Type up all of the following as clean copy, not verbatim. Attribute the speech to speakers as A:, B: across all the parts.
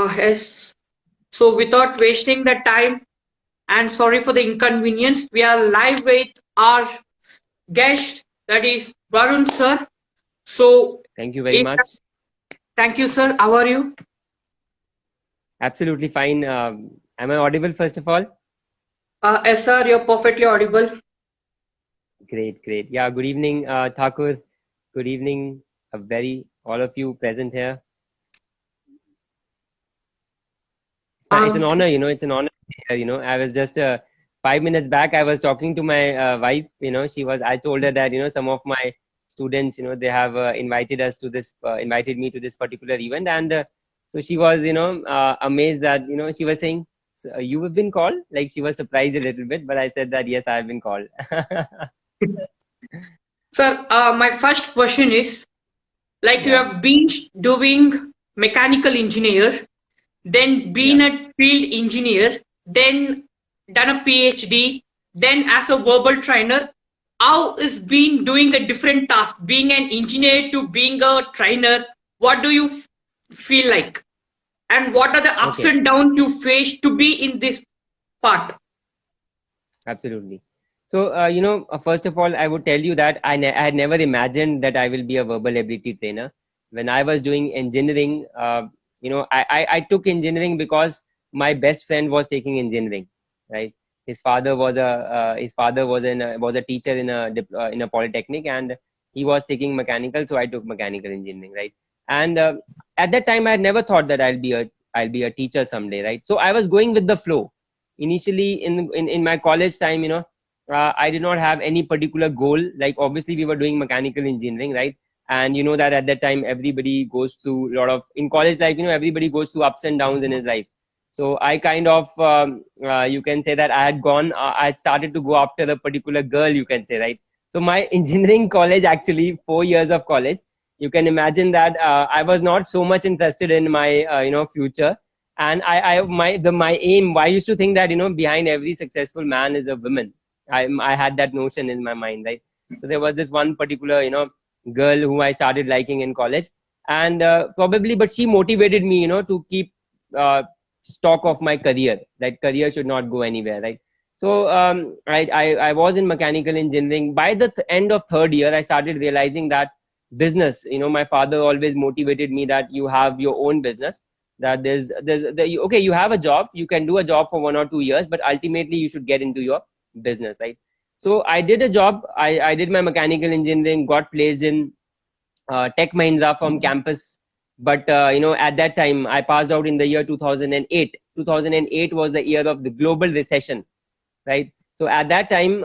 A: Yes. So without wasting the time and sorry for the inconvenience, we are live with our guest, that is Varun sir. So,
B: Thank you very
A: eh,
B: much.
A: thank you sir. How are you?
B: Absolutely fine. Am I audible first of all?
A: Yes sir, you're perfectly audible.
B: Great, great. Yeah, good evening, Thakur. Good evening, all of you present here. It's an
A: Um,
B: honor, it's an honor to be here, I was just 5 minutes back, I was talking to my wife, I told her that, some of my students, they have invited me to this particular event. And so she was, amazed that, she was saying, you have been called? Like she was surprised a little bit, but I said that, yes, I have been called.
A: Sir, my first question is, like you
B: Yeah,
A: have been doing mechanical engineer, then been
B: yeah.
A: a field engineer, then done a PhD, then as a verbal trainer. How is being doing a different task, being an engineer to being a trainer? What do you feel like? And what are the ups
B: Okay.
A: and downs you face to be in this part?
B: Absolutely. So, first of all, I would tell you that I had never imagined that I will be a verbal ability trainer. When I was doing engineering, I took engineering because my best friend was taking engineering, right? His father was a teacher in a polytechnic, and he was taking mechanical, so I took mechanical engineering, right? And at that time, I had never thought that I'll be a teacher someday, right? So I was going with the flow initially in my college time. I did not have any particular goal. Like obviously we were doing mechanical engineering, right? And you know that at that time everybody goes through a lot of in college life, everybody goes through ups and downs in his life. So I kind of you can say that I had started to go after a particular girl, you can say, right? So my engineering college, actually 4 years of college, you can imagine that I was not so much interested in my future. And my aim, I used to think that behind every successful man is a woman. I had that notion in my mind, right? So there was this one particular girl who I started liking in college. And probably, but she motivated me to keep uh, stock of my career. That career should not go anywhere, right? So I was in mechanical engineering. By the end of third year, I started realizing that business, my father always motivated me that you have your own business, that okay, you have a job, you can do a job for 1 or 2 years, but ultimately you should get into your business, right? So I did a job. I did my mechanical engineering, got placed in Tech Mahindra from campus. But at that time I passed out in the year 2008. 2008 was the year of the global recession, right? So at that time,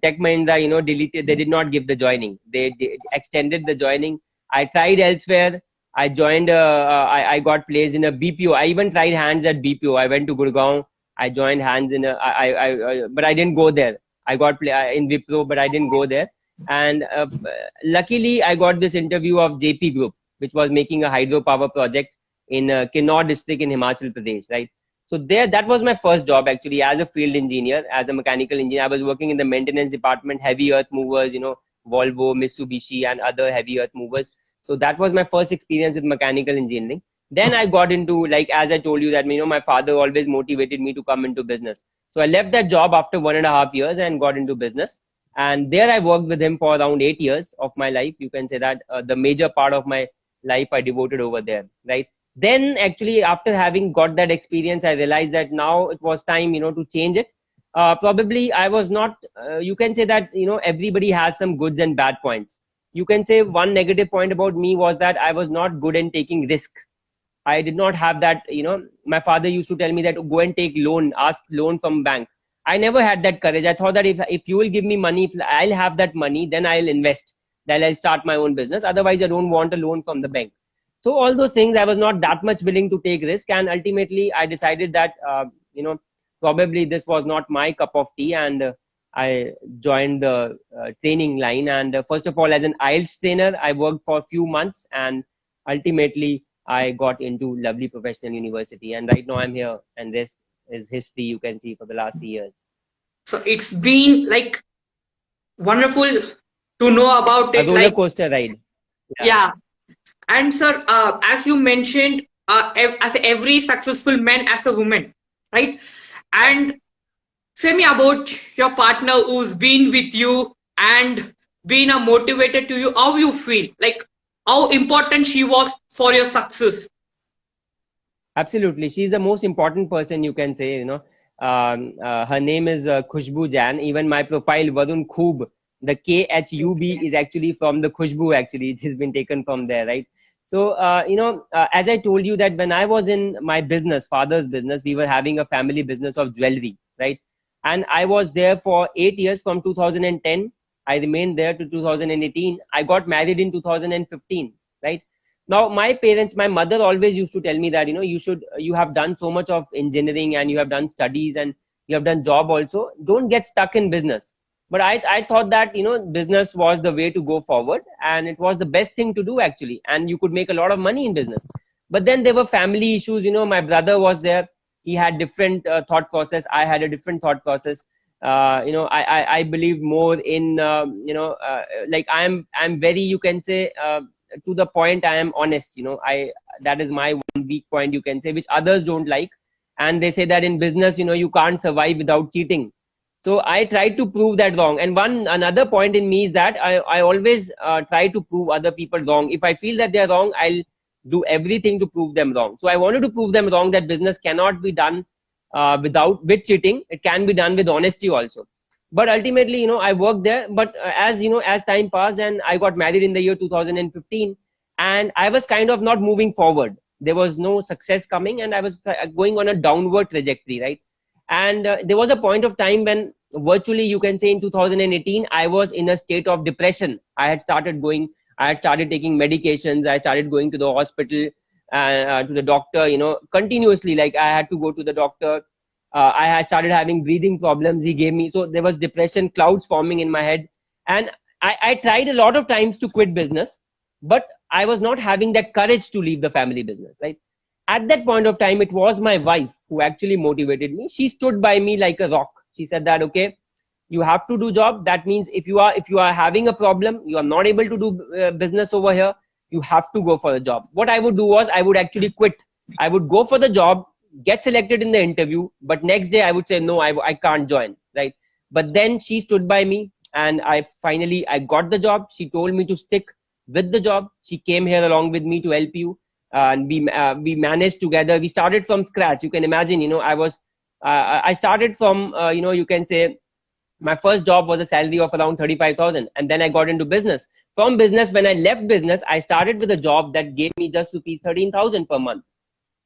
B: Tech Mahindra, deleted. They did not give the joining. They extended the joining. I tried elsewhere. I joined. I got placed in a BPO. I even tried hands at BPO. I went to Gurgaon. I joined hands in but I didn't go there. I got in Wipro, but I didn't go there. And luckily, I got this interview of JP Group, which was making a hydropower project in Kinnaur district in Himachal Pradesh, right? So there, that was my first job actually as a field engineer, as a mechanical engineer. I was working in the maintenance department, heavy earth movers, Volvo, Mitsubishi, and other heavy earth movers. So that was my first experience with mechanical engineering. Then I got into, like, as I told you that, my father always motivated me to come into business. So I left that job after 1.5 years and got into business. And there I worked with him for around 8 years of my life. You can say that the major part of my life I devoted over there, right? Then actually after having got that experience, I realized that now it was time to change it. Probably I was not you can say that everybody has some goods and bad points. You can say one negative point about me was that I was not good in taking risk. I did not have that. My father used to tell me that go and take loan, ask loan from bank. I never had that courage. I thought that if you will give me money, if I'll have that money, then I'll invest, then I'll start my own business. Otherwise I don't want a loan from the bank. So all those things, I was not that much willing to take risk. And ultimately I decided that probably this was not my cup of tea. And I joined the training line. And first of all, as an IELTS trainer, I worked for a few months, and ultimately I got into Lovely Professional University. And right now I'm here, and this is history, you can see, for the last 3 years.
A: So it's been like wonderful to know about
B: A
A: it.
B: roller
A: Like,
B: coaster ride. Yeah.
A: yeah. And sir, as you mentioned, as every successful man as a woman, right? And say me about your partner who's been with you and been a motivator to you. How you feel? Like how important she was for your success?
B: Absolutely, she's the most important person, you can say. Her name is Khushbu Jan. Even my profile, Varun Khoob, the KHUB is actually from the Khushbu. Actually, it has been taken from there, right? So, as I told you that when I was in my business, father's business, we were having a family business of jewelry, right? And I was there for 8 years from 2010. I remained there to 2018. I got married in 2015, right? Now my parents, my mother always used to tell me that you have done so much of engineering and you have done studies and you have done job also, don't get stuck in business. But I thought that business was the way to go forward, and it was the best thing to do actually, and you could make a lot of money in business. But then there were family issues. My brother was there. He had different thought process. I had a different thought process. I believe more in like I'm very, you can say, to the point, I am honest. I That is my one weak point, you can say, which others don't like. And they say that in business, you can't survive without cheating. So I try to prove that wrong. And another point in me is that I always try to prove other people wrong. If I feel that they're wrong, I'll do everything to prove them wrong. So I wanted to prove them wrong, that business cannot be done with cheating. It can be done with honesty also. But ultimately, I worked there. But as time passed and I got married in the year 2015, and I was kind of not moving forward. There was no success coming, and I was going on a downward trajectory, right? And there was a point of time when virtually, you can say, in 2018, I was in a state of depression. I had started taking medications. I started going to the hospital, to the doctor, continuously. Like, I had to go to the doctor. I had started having breathing problems. He gave me, so there was depression clouds forming in my head. And I tried a lot of times to quit business, but I was not having that courage to leave the family business, right? At that point of time, it was my wife who actually motivated me. She stood by me like a rock. She said that, okay, you have to do job. That means if you are having a problem, you are not able to do business over here, you have to go for a job. What I would do was, I would actually quit. I would go for the job, get selected in the interview, but next day I would say, no, I can't join, right? But then she stood by me, and I got the job. She told me to stick with the job. She came here along with me to help you, and we managed together. We started from scratch. You can imagine, I started from, you can say, my first job was a salary of around 35,000, and then I got into business. From business, when I left business, I started with a job that gave me just rupees 13,000 per month,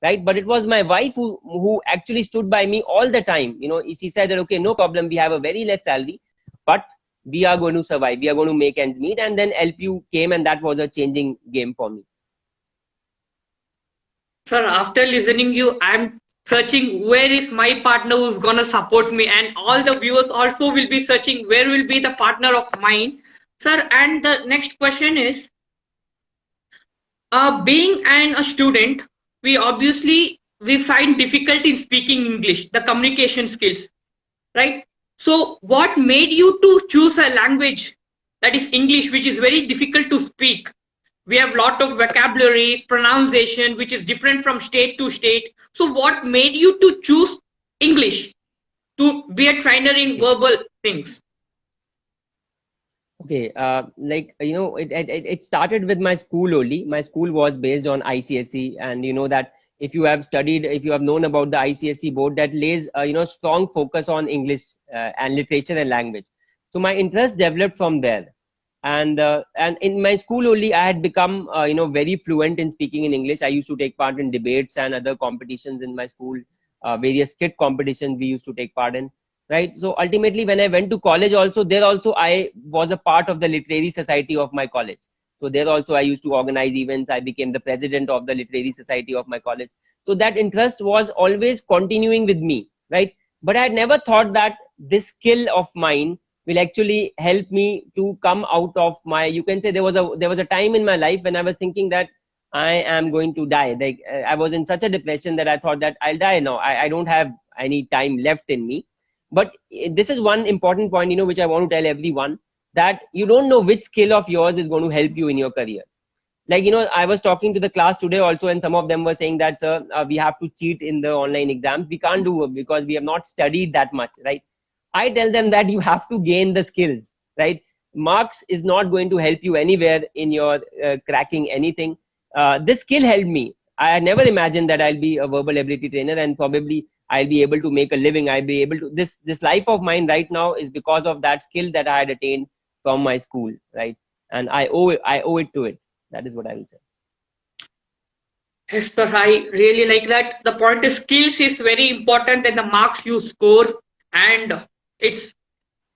B: right? But it was my wife who actually stood by me all the time. She said that, okay, no problem, we have a very less salary, but we are going to survive, we are going to make ends meet. And then LPU came, and that was a changing game for me.
A: Sir, after listening you, I'm searching where is my partner who's gonna support me, and all the viewers also will be searching where will be the partner of mine. Sir, and the next question is, being a student, we find difficulty in speaking English, the communication skills, right? So what made you to choose a language that is English, which is very difficult to speak? We have lot of vocabularies, pronunciation, which is different from state to state. So what made you to choose English to be a trainer in verbal things?
B: Okay, it started with my school only. My school was based on ICSE, and you know that if you have known about the ICSE board, that lays strong focus on English and literature and language. So my interest developed from there, and in my school only, I had become very fluent in speaking in English. I used to take part in debates and other competitions in my school, various skit competitions we used to take part in. Right. So ultimately, when I went to college also, there also I was a part of the literary society of my college. So there also I used to organize events. I became the president of the literary society of my college. So that interest was always continuing with me, right? But I had never thought that this skill of mine will actually help me to come out of my, you can say, there was a time in my life when I was thinking that I am going to die. Like I was in such a depression that I thought that I'll die now. I don't have any time left in me. But this is one important point, which I want to tell everyone, that you don't know which skill of yours is going to help you in your career. like, you know, I was talking to the class today also, and some of them were saying that, sir, we have to cheat in the online exams. We can't do it because we have not studied that much, right? I tell them that you have to gain the skills, right? Marks is not going to help you anywhere in your cracking anything. This skill helped me. I had never imagined that I'll be a verbal ability trainer, and probably I'll be able to make a living. I'll be able to, this life of mine right now is because of that skill that I had attained from my school, right? And I owe it to it. That is what I will say.
A: Yes, sir, I really like that. The point is skills is very important than the marks you score, and it's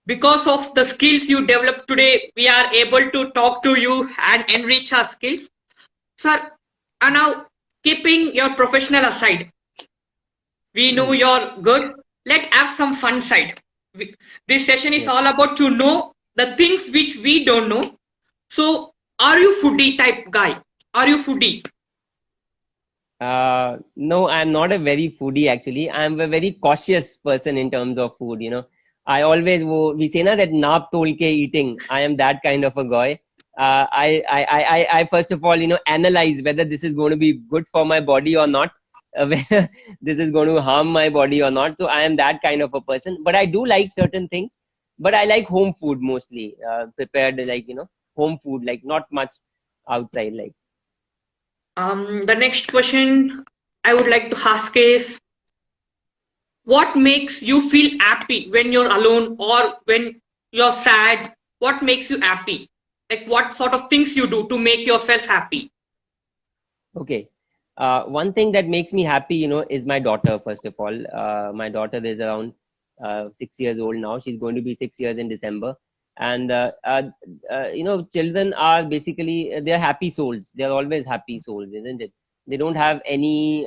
A: because of the skills you develop today, we are able to talk to you and enrich our skills. Sir, and now keeping your professional aside, we know you're good. Let's have some fun side. This session is
B: Yes.
A: all about to know the things which we don't know. So, are you foodie type guy? Are you foodie?
B: No, I'm not a very foodie actually. I'm a very cautious person in terms of food, you know. I always, we say na that naap tol ke eating. I am that kind of a guy. I first of all, you know, analyze whether this is going to be good for my body or not, whether this is going to harm my body or not. So I am that kind of a person. But I do like certain things. But I like home food mostly, prepared like, you know, home food, like not much outside, like.
A: The next question I would like to ask is, what makes you feel happy when you're alone or when you're sad? What makes you happy? Like what sort of things you do to make yourself happy?
B: Okay. One thing that makes me happy, you know, is my daughter, first of all. My daughter is around 6 years old now. She's going to be 6 years in December. And, you know, children are basically, they're happy souls. They're always happy souls, isn't it? They don't have any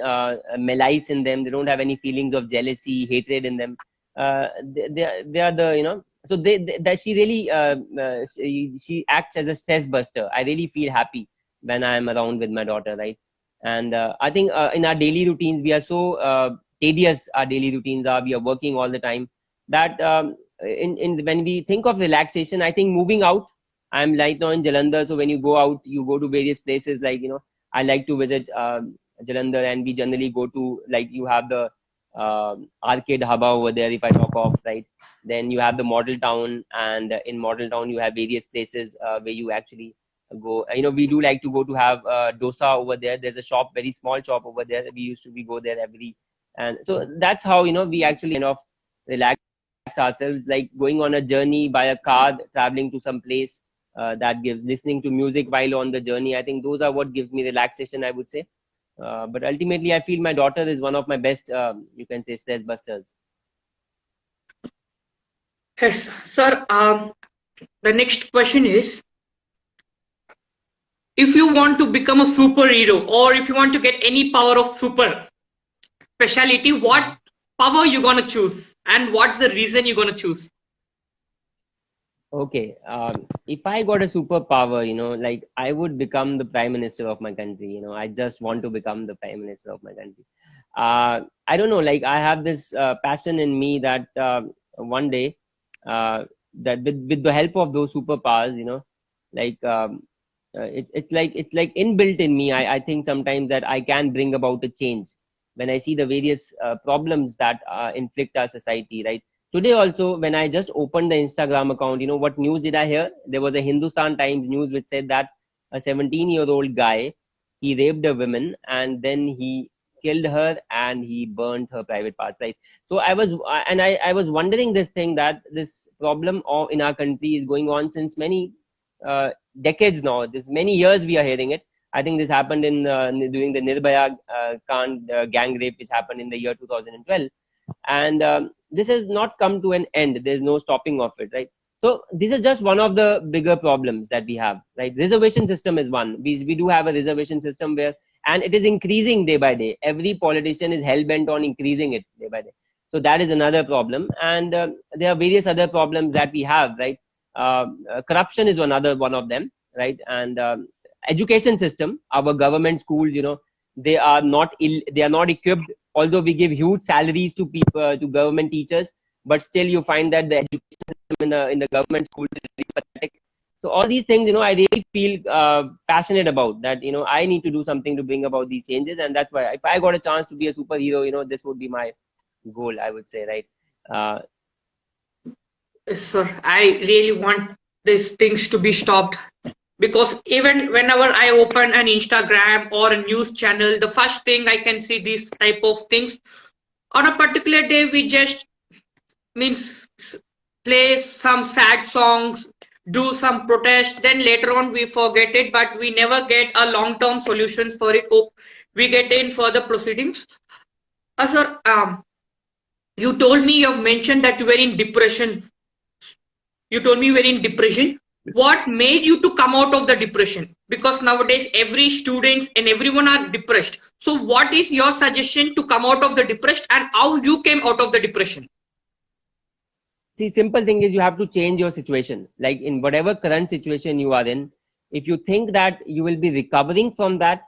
B: malice in them. They don't have any feelings of jealousy, hatred in them. They are the, you know, so that she really, she acts as a stress buster. I really feel happy when I'm around with my daughter, right? And I think in our daily routines, we are so tedious. Our daily routines are, we are working all the time, that in when we think of relaxation, I think moving out. I'm right now in Jalandhar, so when you go out, you go to various places. Like, you know, I like to visit Jalandhar, and we generally go to, like, you have the arcade haba over there, if I talk of, right? Then you have the model town, and in model town you have various places where you actually go. You know, we do like to go to have dosa over there. There's a shop, very small shop over there. We go there every, and so that's how, you know, we actually kind of relax ourselves, like going on a journey by a car, traveling to some place, that gives, listening to music while on the journey. I think those are what gives me relaxation, I would say. But ultimately, I feel my daughter is one of my best, you can say, stress busters.
A: Yes, sir. The next question is, if you want to become a superhero or if you want to get any power of super speciality, what power you gonna choose and what's the reason you're gonna choose?
B: Okay, if I got a superpower, you know, like I would become the prime minister of my country. You know, I just want to become the prime minister of my country. I don't know, like I have this passion in me that one day, that with the help of those superpowers, you know, like it's like inbuilt in me. I think sometimes that I can bring about a change when I see the various problems that inflict our society, right? Today also, when I just opened the Instagram account, you know what news did I hear? There was a Hindustan Times news which said that a 17-year-old guy, he raped a woman and then he killed her and he burned her private parts, right? So I was wondering this thing, that this problem in our country is going on since many decades now. This many years we are hearing it. I think this happened in during the Nirbhaya Kand gang rape, which happened in the year 2012, and this has not come to an end. There's no stopping of it, right? So this is just one of the bigger problems that we have, right? Reservation system is one. We do have a reservation system where, and it is increasing day by day. Every politician is hell bent on increasing it day by day. So that is another problem, and there are various other problems that we have, right? Corruption is another one of them, right? And education system, our government schools, you know, they are not they are not equipped. Although we give huge salaries to people, to government teachers, but still you find that the education system in the government schools is very pathetic. So all these things, I really feel passionate about that. I need to do something to bring about these changes, and that's why if I got a chance to be a superhero, this would be my goal, I would say, right? Uh,
A: Yes, sir. I really want these things to be stopped because even whenever I open an Instagram or a news channel, the first thing I can see these type of things. On a particular day, we just means play some sad songs, do some protest, then later on we forget it, but we never get a long-term solutions for it. Hope we get in further proceedings. Sir, you told me you've mentioned that you were in depression. You told me you were in depression. What made you to come out of the depression? Because nowadays every student and everyone are depressed. So what is your suggestion to come out of the depression and how you came out of the depression?
B: See, simple thing is you have to change your situation. Like in whatever current situation you are in, if you think that you will be recovering from that,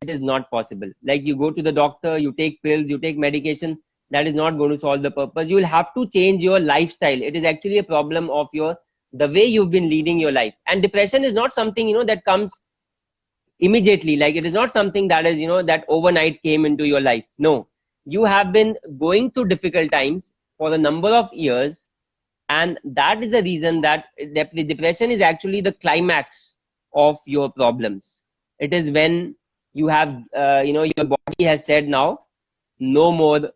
B: it is not possible. Like you go to the doctor, you take pills, you take medication, that is not going to solve the purpose. You will have to change your lifestyle. It is actually a problem of the way you've been leading your life. And depression is not something, that comes immediately. Like it is not something that is, that overnight came into your life. No, you have been going through difficult times for a number of years, and that is the reason that depression is actually the climax of your problems. It is when you have your body has said, now no more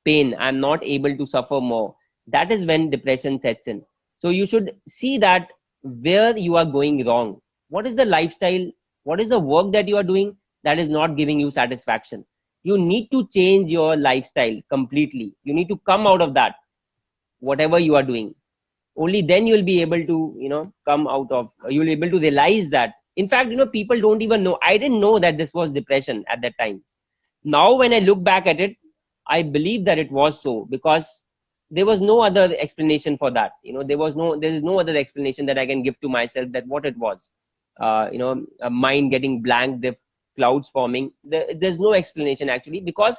B: pain, I'm not able to suffer more. That is when depression sets in. So you should see that where you are going wrong. What is the lifestyle, what is the work that you are doing that is not giving you satisfaction? You need to change your lifestyle completely. You need to come out of that, whatever you are doing. Only then you'll be able to come out of, you'll be able to realize that. In fact, people don't even know. I didn't know that this was depression at that time. Now when I look back at it, I believe that it was so, because there was no other explanation for that. There is no other explanation that I can give to myself that what it was. A mind getting blank, the clouds forming. There's no explanation actually, because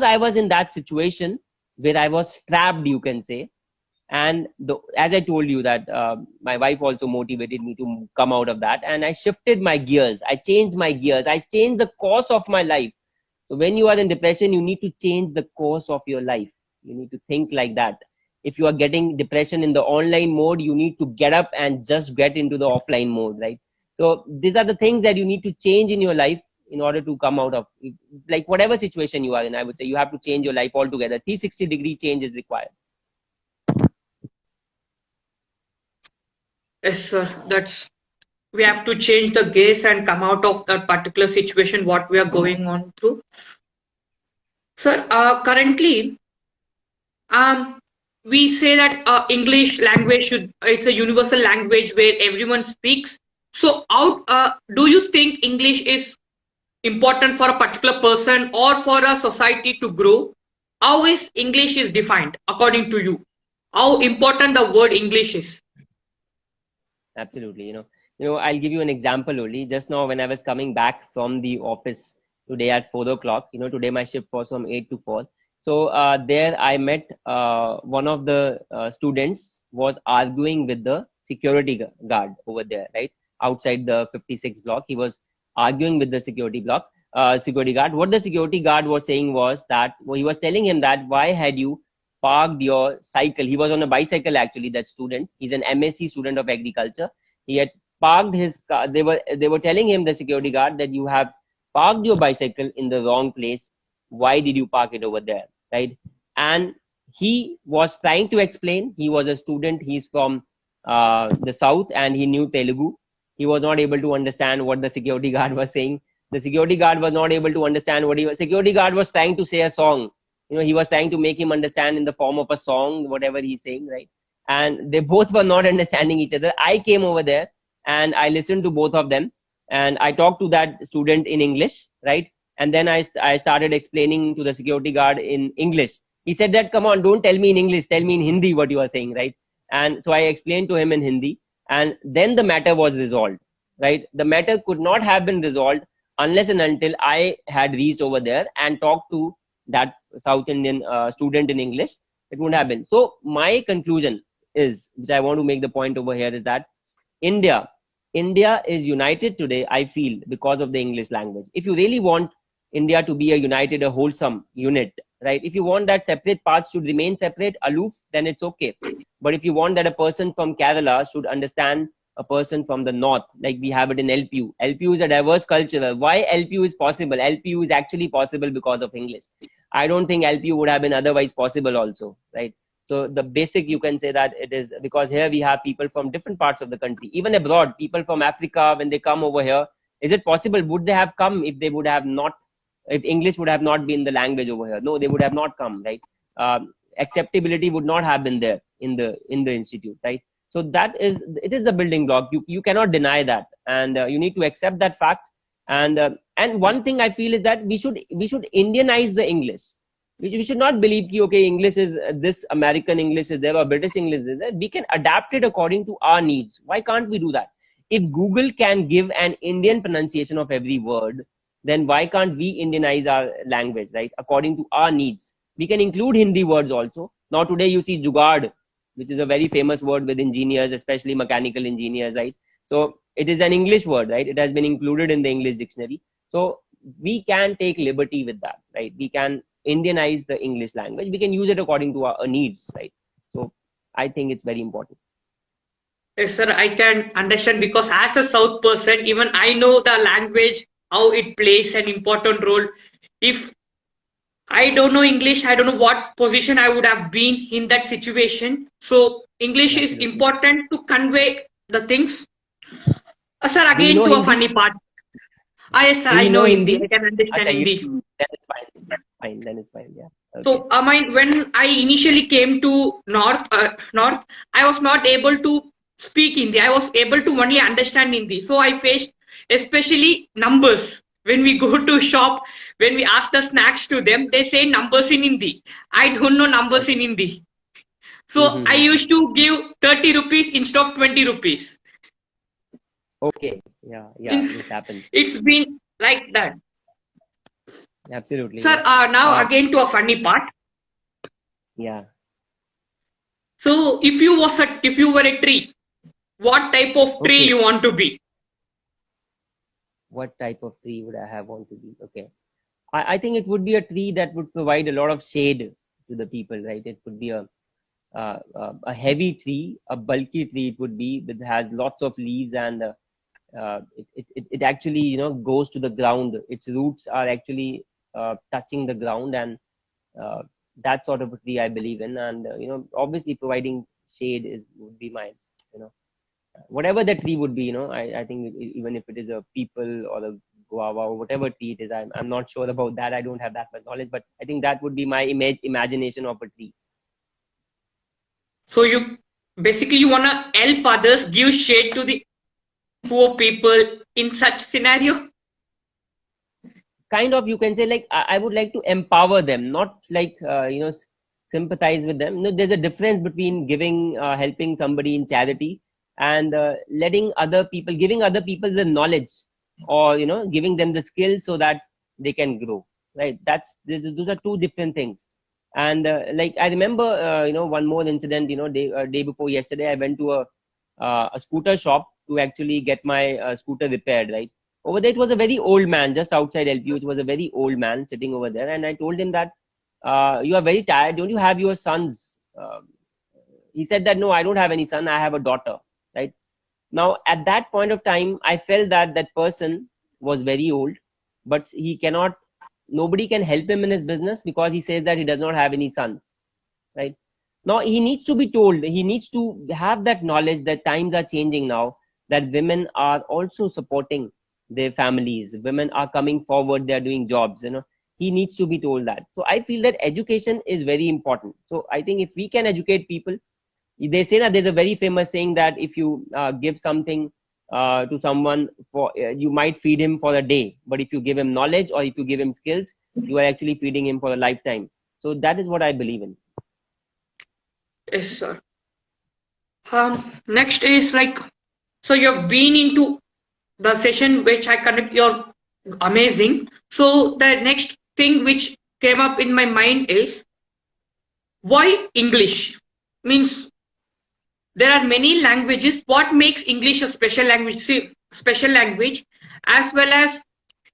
B: I was in that situation where I was trapped, you can say. And as I told you that my wife also motivated me to come out of that, and I shifted my gears. I changed my gears. I changed the course of my life. So when you are in depression, you need to change the course of your life. You need to think like that. If you are getting depression in the online mode, you need to get up and just get into the offline mode, right? So these are the things that you need to change in your life in order to come out of, like, whatever situation you are in. I would say you have to change your life altogether. 360-degree change is required.
A: Yes, sir. We have to change the gaze and come out of that particular situation what we are going on through. Sir, currently, um, we say that English language it's a universal language where everyone speaks. So, how do you think English is important for a particular person or for a society to grow? How is English is defined according to you? How important the word English is?
B: Absolutely. I'll give you an example only. Just now, when I was coming back from the office today at 4 o'clock, today my shift was from 8 to 4. So there I met one of the students was arguing with the security guard over there, right? Outside the 56 block. He was arguing with the security guard. What the security guard was saying was that, he was telling him that, why had you parked your cycle? He was on a bicycle actually, that student. He's an MSc student of agriculture. He had parked his car. They were telling him, the security guard, that you have parked your bicycle in the wrong place. Why did you park it over there, right? And he was trying to explain. He was a student. He's from the south, and he knew Telugu. He was not able to understand what the security guard was saying. The security guard was not able to understand what security guard was trying to say a song. He was trying to make him understand in the form of a song, whatever he's saying, right? And they both were not understanding each other. I came over there and I listened to both of them, and I talked to that student in English, right? And then I started explaining to the security guard in English. He said that, come on, don't tell me in English, tell me in Hindi what you are saying, right? And so I explained to him in Hindi, and then the matter was resolved, right? The matter could not have been resolved unless and until I had reached over there and talked to that South Indian student in English. It wouldn't have been. So my conclusion is, which I want to make the point over here, is that India India is united today, I feel, because of the English language. If you really want India to be a united, a wholesome unit, right? If you want that separate parts should remain separate, aloof, then it's okay. But if you want that a person from Kerala should understand a person from the north, like we have it in LPU. LPU is a diverse culture. Why LPU is possible? LPU is actually possible because of English. I don't think LPU would have been otherwise possible also, right? So the basic, you can say that it is because here we have people from different parts of the country, even abroad, people from Africa, when they come over here, is it possible? Would they have come if they would have not, if English would have not been the language over here? No, they would have not come, right? Acceptability would not have been there in the institute, right? So that is, it is the building block. You cannot deny that, and you need to accept that fact. And one thing I feel is that we should Indianize the English. We should not believe that, okay, English is this, American English is there, or British English is there. We can adapt it according to our needs. Why can't we do that? If Google can give an Indian pronunciation of every word, then why can't we Indianize our language, right? According to our needs. We can include Hindi words also. Now today you see jugaad, which is a very famous word with engineers, especially mechanical engineers, right? So it is an English word, right? It has been included in the English dictionary. So we can take liberty with that, right? We can Indianize the English language. We can use it according to our needs, right? So I think it's very important.
A: Yes, sir, I can understand because as a South person, even I know the language, how it plays an important role. If I don't know English, I don't know what position I would have been in that situation. So English is important to convey the things. Sir, again to a funny part. Yes, sir, I know Hindi. I can understand Hindi.
B: Then it's fine. Then it's fine. Yeah. Okay.
A: So, when I initially came to North, I was not able to speak Hindi. I was able to only understand Hindi. So I faced especially numbers. When we go to shop, when we ask the snacks to them, they say numbers in Hindi. I don't know numbers in Hindi. So I used to give 30 rupees instead of 20 rupees.
B: Okay. Yeah. This happens.
A: It's been like that.
B: Absolutely.
A: Sir, now again to a funny part.
B: Yeah.
A: So if you were a tree, what type of tree you want to be?
B: What type of tree would I have want to be? Okay. I think it would be a tree that would provide a lot of shade to the people, right? It would be a heavy tree, a bulky tree. It would be that has lots of leaves, and it actually goes to the ground. Its roots are actually touching the ground, and that sort of a tree I believe in. And obviously providing shade would be my whatever the tree would be. I think even if it is a peepal or a guava or whatever tree it is, I'm not sure about that. I don't have that much knowledge, but I think that would be my imagination of a tree.
A: So you want to help others, give shade to the poor people in such scenario?
B: Kind of, you can say, like, I would like to empower them, not like sympathize with them. There's a difference between giving helping somebody in charity and giving other people the knowledge, or giving them the skills so that they can grow, right? Those are two different things. And like I remember one more incident. Day before yesterday, I went to a scooter shop to actually get my scooter repaired, right? Over there, it was a very old man just outside LPU. It was a very old man sitting over there, and I told him that you are very tired. Don't you have your sons? He said that no, I don't have any son. I have a daughter. Right now, at that point of time, I felt that person was very old, but nobody can help him in his business because he says that he does not have any sons. Right now, he needs to be told. He needs to have that knowledge that times are changing now. That women are also supporting their families. Women are coming forward. They are doing jobs. He needs to be told that. So I feel that education is very important. So I think if we can educate people, they say that there's a very famous saying that if you give something to someone, you might feed him for a day, but if you give him knowledge or if you give him skills, you are actually feeding him for a lifetime. So that is what I believe in.
A: Yes, sir. Next is like, so you've been into the session which I conduct. You're amazing. So the next thing which came up in my mind is, why English? Means there are many languages. What makes English a special language? Special language, as well as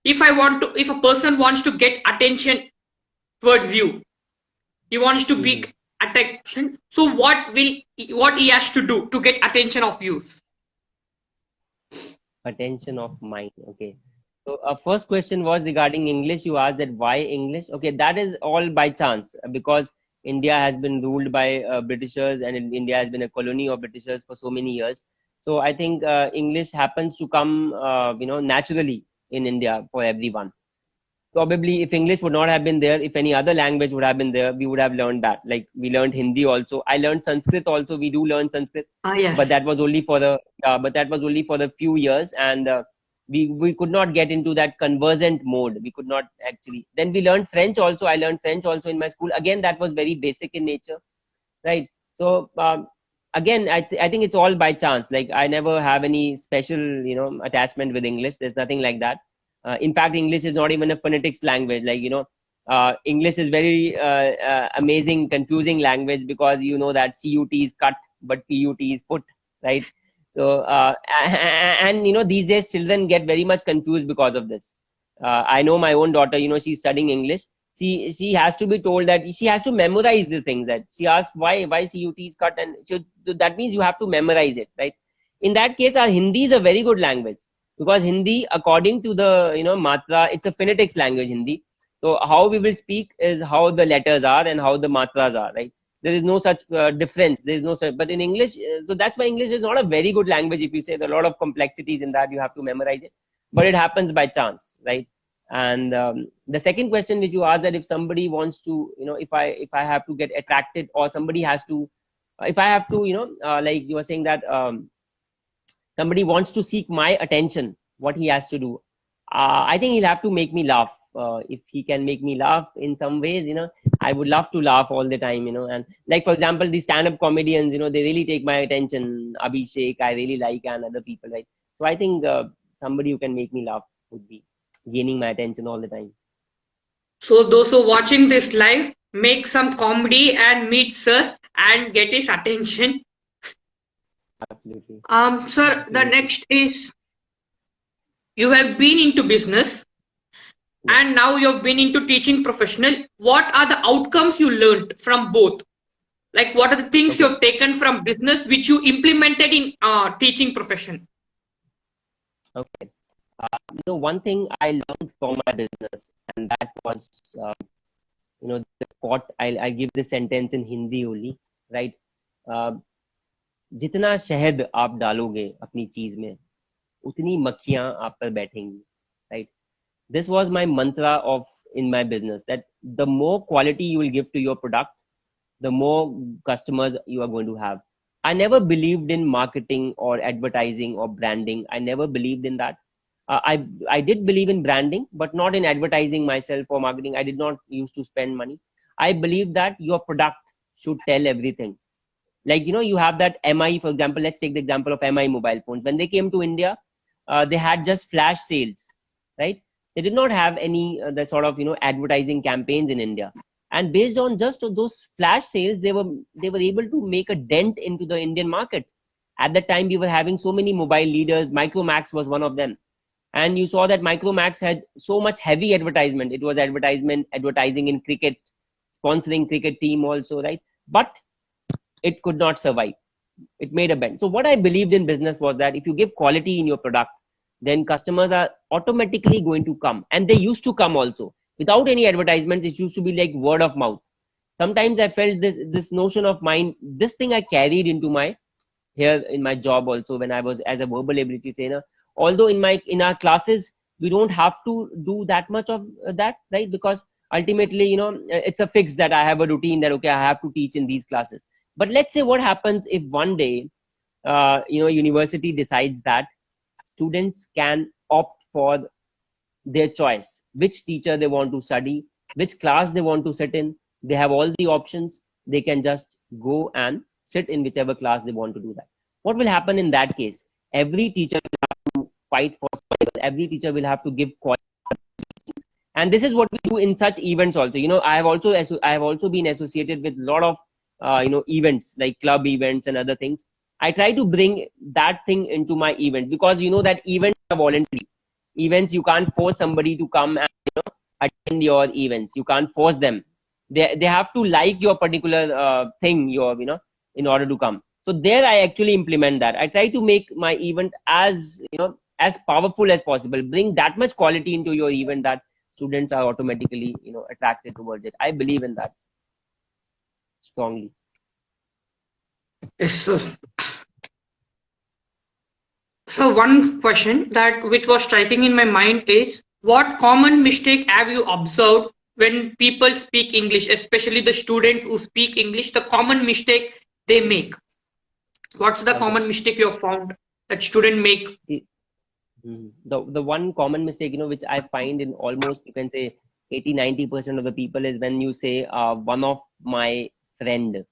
A: if a person wants to get attention towards you, he wants to
B: Hmm.
A: be attention. So what he has to do to get attention of you?
B: Attention of mine. Okay. So first question was regarding English. You asked that why English. Okay, that is all by chance because India has been ruled by Britishers, and India has been a colony of Britishers for so many years. So I think English happens to come, naturally in India for everyone. Probably if English would not have been there, if any other language would have been there, we would have learned that. Like we learned Hindi also. I learned Sanskrit also. We do learn Sanskrit,
A: Ah,
B: but
A: yes.
B: that was only for the few years, and we could not get into that conversant mode. We could not actually. Then we learned French also. I learned French also in my school. Again, that was very basic in nature, right? So again, I think it's all by chance. Like I never have any special attachment with English. There's nothing like that. In fact, English is not even a phonetics language. Like English is very amazing, confusing language because you know that CUT is cut but PUT is put, right? So and these days children get very much confused because of this. I know my own daughter, she's studying English. She has to be told that she has to memorize the things, that she asks why CUT is cut, and so that means you have to memorize it, right? In that case, our Hindi is a very good language because Hindi, according to the matra, it's a phonetics language, Hindi. So how we will speak is how the letters are and how the matras are, right? There is no such difference. There is no such, but in English, so that's why English is not a very good language. If you say there are a lot of complexities in that, you have to memorize it, but it happens by chance, right? And the second question which you asked, that if somebody wants to, if I have to get attracted, or somebody has to, if I have to, like you were saying that somebody wants to seek my attention, what he has to do, I think he'll have to make me laugh. If he can make me laugh in some ways, I would love to laugh all the time, and like for example, the stand-up comedians, they really take my attention. Abhishek, I really like, and other people, right? So I think somebody who can make me laugh would be gaining my attention all the time.
A: So those who are watching this live, make some comedy and meet sir and get his attention.
B: Absolutely.
A: Sir, the
B: Absolutely.
A: next is you have been into business
B: Yeah.
A: and now you've been into teaching professional. What are the outcomes you learned from both? Like what are the things you
B: Okay.
A: have taken from business which you implemented in teaching profession?
B: Okay. One thing I learned from my business, and that was, the quote. I'll give the sentence in Hindi only, right? Uh, जितना शहद आप डालोगे अपनी चीज में, उतनी मक्खियां आप पर बैठेंगी, right? This was my mantra of in my business, that the more quality you will give to your product, the more customers you are going to have. I never believed in marketing or advertising or branding. I never believed in that. I did believe in branding, but not in advertising myself or marketing. I did not used to spend money. I believe that your product should tell everything. Like you have that MI, for example. Let's take the example of MI mobile phones. When they came to India, they had just flash sales, right? They did not have any the sort of advertising campaigns in India, and based on just those flash sales, they were able to make a dent into the Indian market. At that time, we were having so many mobile leaders. Micromax was one of them, and you saw that Micromax had so much heavy advertisement. It was advertising in cricket, sponsoring cricket team also, right? But it could not survive. It made a bend. So what I believed in business was that if you give quality in your product, then customers are automatically going to come, and they used to come also without any advertisements. It used to be like word of mouth. Sometimes I felt this notion of mine, this thing I carried into my here in my job also, when I was as a verbal ability trainer. Although in our classes we don't have to do that much of that, right? Because ultimately, it's a fix that I have a routine that okay, I have to teach in these classes. But let's say what happens if one day university decides that students can opt for their choice, which teacher they want to study, which class they want to sit in. They have all the options. They can just go and sit in whichever class they want to do that. What will happen in that case? Every teacher will have to fight for survival. Every teacher will have to give quality. And this is what we do in such events also. I have also been associated with a lot of events like club events and other things. I try to bring that thing into my event, because you know that events are voluntary. Events, you can't force somebody to come and attend your events. You can't force them. They have to like your particular thing, in order to come. So there I actually implement that. I try to make my event as as powerful as possible. Bring that much quality into your event that students are automatically attracted towards it. I believe in that strongly.
A: Yes, sir. So one question that which was striking in my mind is, what common mistake have you observed when people speak English, especially the students who speak English, the common mistake they make? What's the
B: Okay.
A: common mistake you have found that student make?
B: The one common mistake which I find in almost, you can say, 80-90% of the people is when you say one of my friend.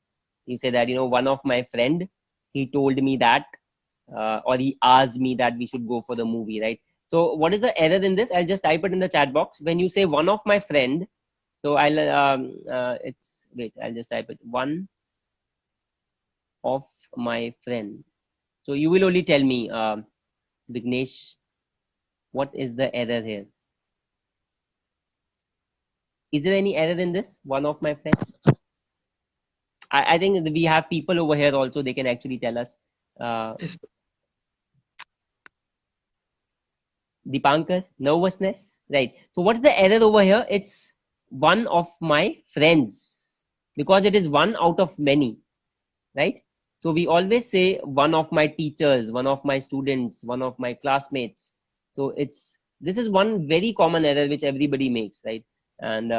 B: You say that one of my friend, he told me that, or he asked me that we should go for the movie, right? So what is the error in this? I'll just type it in the chat box. When you say one of my friend, so I'll I'll just type it, one of my friend. So you will only tell me, Vignesh, what is the error here? Is there any error in this? One of my friend. I think we have people over here also. They can actually tell us. Dipankar, nervousness, right? So what's the error over here? It's one of my friends, because it is one out of many, right? So we always say one of my teachers, one of my students, one of my classmates. So this is one very common error which everybody makes, right? And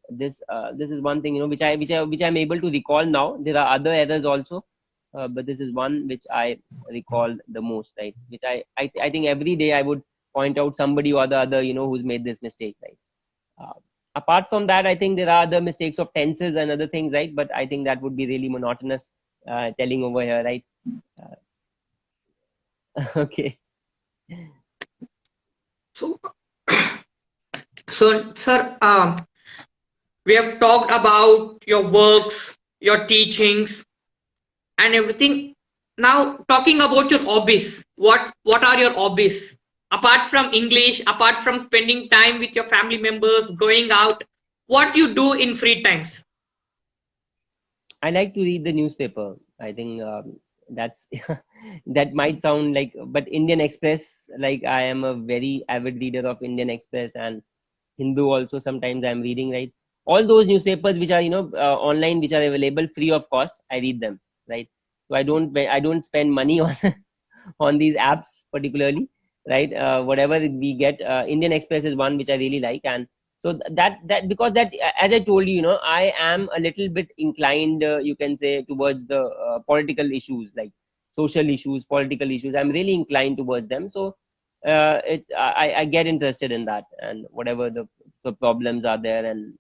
B: this is one thing which I'm able to recall now. There are other errors also, but this is one which I recall the most, right? Which I think every day I would point out somebody or the other who's made this mistake, right? Apart from that, I think there are other mistakes of tenses and other things, right? But I think that would be really monotonous telling over here, right? Okay.
A: So sir, we have talked about your works, your teachings, and everything. Now talking about your hobbies. What are your hobbies? Apart from English, apart from spending time with your family members, going out, what you do in free times?
B: I like to read the newspaper. I think that's that might sound like, but Indian Express, like I am a very avid reader of Indian Express and Hindu also. Sometimes I'm reading, right? All those newspapers which are online, which are available free of cost, I read them, right? So I don't spend money on on these apps particularly, right? Whatever we get, Indian Express is one which I really like. And so that because that, as I told you, I am a little bit inclined, you can say, towards the political issues, like social issues, political issues. I'm really inclined towards them. So I get interested in that, and whatever the problems are there, and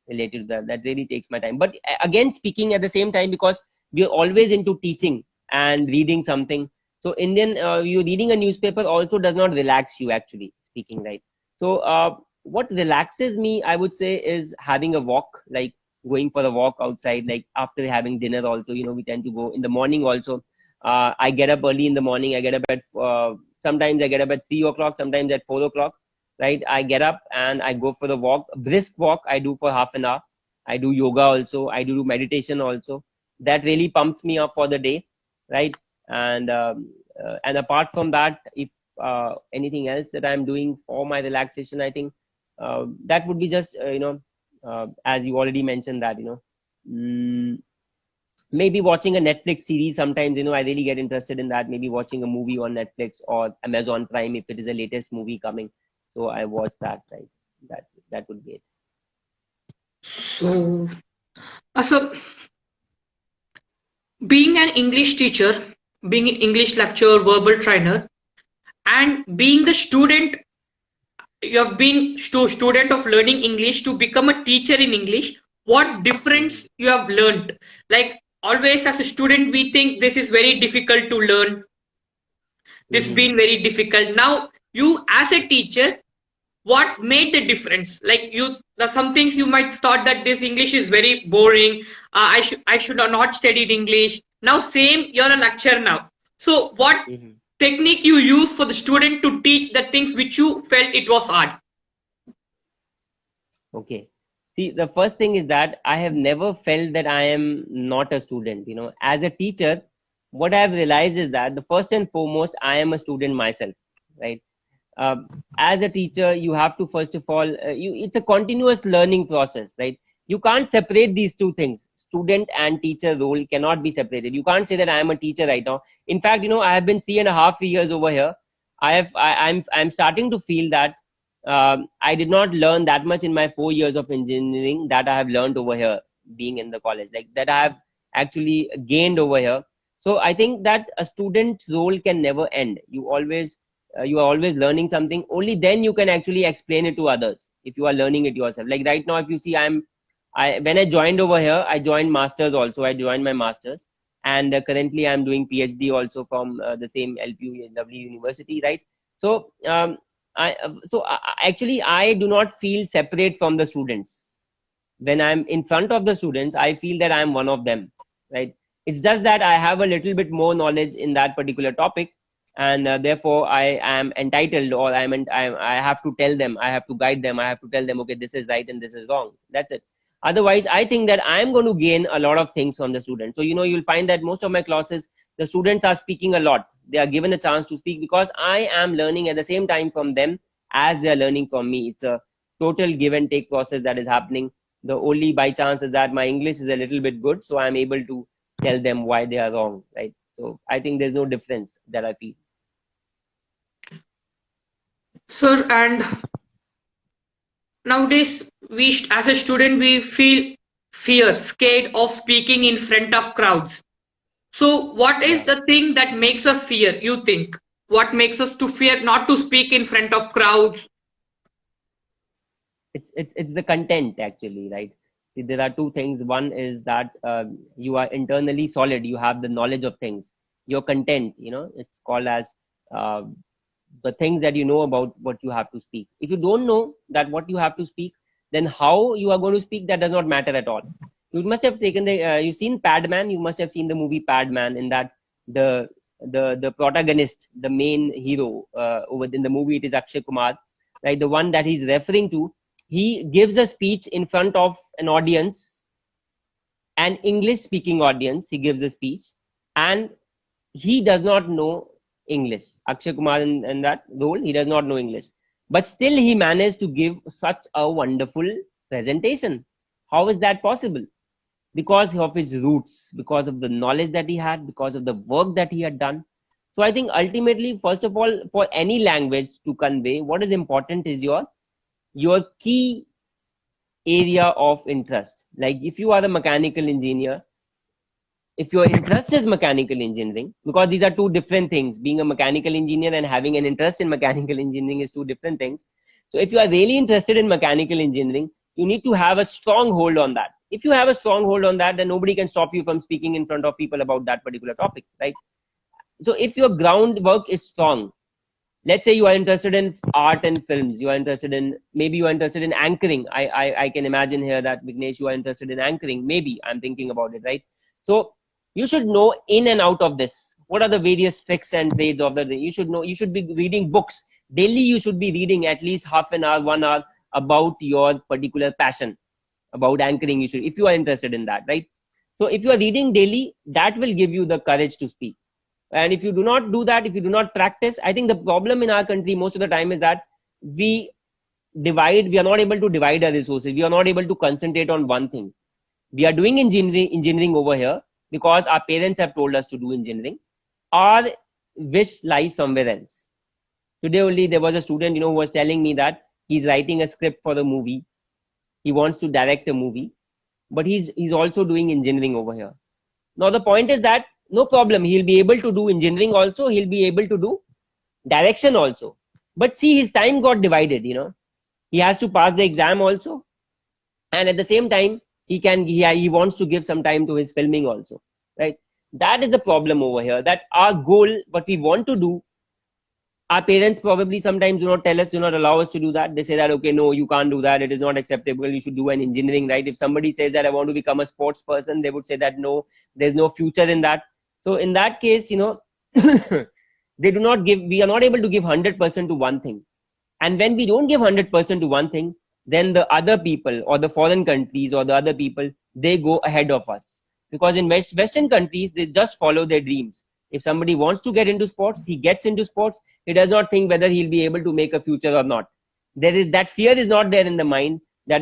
B: related to that really takes my time. But again, speaking at the same time, because we're always into teaching and reading something. So you reading a newspaper also does not relax you, actually speaking, right? So what relaxes me, I would say, is having a walk, like going for a walk outside, like after having dinner also. We tend to go in the morning also. I get up early in the morning. I get up at sometimes I get up at 3 o'clock, sometimes at 4 o'clock, right? I get up and I go for the walk, a brisk walk I do for half an hour. I do yoga also. I do meditation also. That really pumps me up for the day, right? And apart from that, if anything else that I'm doing for my relaxation, I think that would be just as you already mentioned, that maybe watching a Netflix series. Sometimes I really get interested in that. Maybe watching a movie on Netflix or Amazon Prime if it is the latest movie coming. So I watch that, right? That would be it.
A: So being an English teacher, being an English lecturer, verbal trainer, and being the student, you have been student of learning English to become a teacher in English. What difference you have learned? Like always as a student, we think this is very difficult to learn. This has been very difficult. Now you as a teacher, what made the difference? Like some things you might thought that this English is very boring. I should have not studied English. Now same, you're a lecturer now. So what
B: Mhm.
A: technique you use for the student to teach the things which you felt it was hard?
B: Okay. See, the first thing is that I have never felt that I am not a student. You know, as a teacher, what I have realized is that the first and foremost, I am a student myself, right? uh, as a teacher, you have to first of all, it's a continuous learning process, right? You can't separate these two things. Student and teacher role cannot be separated. You can't say that I am a teacher right now. In fact, you know, I have been 3.5 years over here. I'm starting to feel that I did not learn that much in my 4 years of engineering that I have learned over here, being in the college, like that I have actually gained over here. So I think that a student's role can never end. You are always learning something. Only then you can actually explain it to others if you are learning it yourself. Like right now, if you see, I when I joined over here, I joined masters also. I joined my masters, and currently I'm doing PhD also from the same LPU University, right? So actually I do not feel separate from the students. When I'm in front of the students, I feel that I'm one of them, right? It's just that I have a little bit more knowledge in that particular topic, and therefore I am entitled, or I have to tell them, I have to guide them, I have to tell them, okay, this is right and this is wrong. That's it. Otherwise, I think that I am going to gain a lot of things from the students. So you know, you'll find that most of my classes, the students are speaking a lot. They are given a chance to speak because I am learning at the same time from them as they are learning from me. It's a total give and take process that is happening. The only by chance is that my English is a little bit good, so I'm able to tell them why they are wrong, right? So I think there's no difference that I feel.
A: Sir, and nowadays, as a student, we feel fear, scared of speaking in front of crowds. So, what is
B: Yeah,
A: the thing that makes us fear? You think what makes us to fear not to speak in front of crowds?
B: it's the content actually, right? See, there are two things. One is that you are internally solid. You have the knowledge of things. Your content, you know, it's called as uh, the things that you know about what you have to speak. If you don't know that what you have to speak, then how you are going to speak, that does not matter at all. You must have taken the you've seen Padman. You must have seen the movie Padman. In that, the the protagonist, the main hero over in the movie, it is Akshay Kumar, right? The one that he's referring to, he gives a speech in front of an audience, an English speaking audience. He gives a speech, and he does not know English. Akshay Kumar in that role, he does not know English, but still he managed to give such a wonderful presentation. How is that possible? Because of his roots, because of the knowledge that he had, because of the work that he had done. So I think ultimately, first of all, for any language to convey, what is important is your key area of interest. Like if you are a mechanical engineer, if your interest is mechanical engineering, because these are two different things, being a mechanical engineer and having an interest in mechanical engineering is two different things. So if you are really interested in mechanical engineering, you need to have a strong hold on that. If you have a strong hold on that, then nobody can stop you from speaking in front of people about that particular topic, right? So if your groundwork is strong, let's say you are interested in art and films, you are interested in, maybe you are interested in anchoring. I can imagine here that Vignesh, you are interested in anchoring, maybe I'm thinking about it, right? So you should know in and out of this, what are the various tricks and trades of the day. You should know, you should be reading books daily. You should be reading at least half an hour, 1 hour about your particular passion, about anchoring. You should, if you are interested in that, right? So if you are reading daily, that will give you the courage to speak. And if you do not do that, if you do not practice, I think the problem in our country most of the time is that we we are not able to divide our resources. We are not able to concentrate on one thing. We are doing engineering over here because our parents have told us to do engineering. Our wish lies somewhere else. Today only there was a student, you know, who was telling me that he's writing a script for the movie. He wants to direct a movie, but he's also doing engineering over here. Now the point is that no problem, he'll be able to do engineering also, he'll be able to do direction also. But see, his time got divided, you know. He has to pass the exam also, and at the same time he wants to give some time to his filming also, right? That is the problem over here, that our goal, what we want to do, our parents probably sometimes do not tell us, do not allow us to do that. They say that, okay, no, you can't do that, it is not acceptable, you should do an engineering, right? If somebody says that I want to become a sports person, they would say that no, there's no future in that. So in that case, you know, they do not give, we are not able to give 100% to one thing. And when we don't give 100% to one thing, then the other people or the foreign countries or the other people, they go ahead of us. Because in Western countries, they just follow their dreams. If somebody wants to get into sports, he gets into sports. He does not think whether he'll be able to make a future or not. There is that fear is not there in the mind that,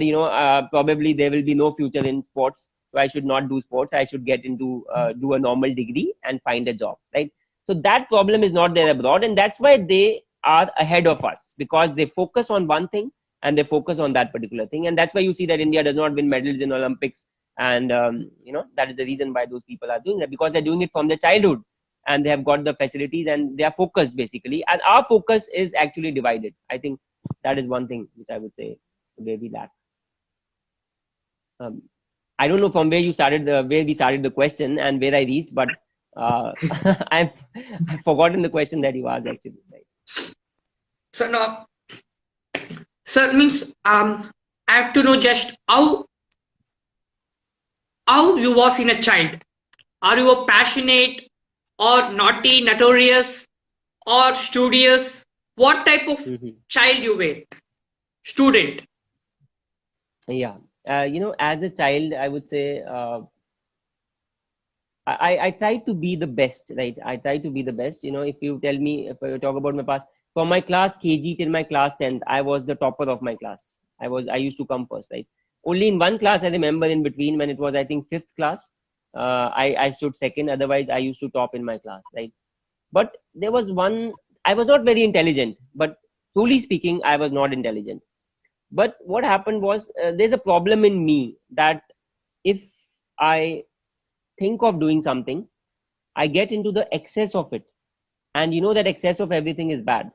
B: probably there will be no future in sports. So I should not do sports. I should get into, do a normal degree and find a job, right? So that problem is not there abroad. And that's why they are ahead of us, because they focus on one thing and they focus on that particular thing. And that's why you see that India does not win medals in Olympics. And, that is the reason why those people are doing that, because they're doing it from their childhood and they have got the facilities and they are focused basically. And our focus is actually divided. I think that is one thing which I would say where we lack. I don't know from where you started, where we started the question and where I reached, but I've forgotten the question that you asked actually. Right.
A: So now, sir, means I have to know just how you was in a child. Are you a passionate or naughty, notorious, or studious? What type of child you were? Student.
B: Yeah. As a child, I would say I try to be the best, right? I try to be the best. If you tell me, if I talk about my past, from my class KG till my class 10th, I was the topper of my class. I used to come first, right? Only in one class I remember in between, when it was, I think, 5th class, I stood second. Otherwise, I used to top in my class, right? But there was one, I was not very intelligent, but truly speaking, I was not intelligent. But what happened was, there's a problem in me that if I think of doing something, I get into the excess of it. And that excess of everything is bad,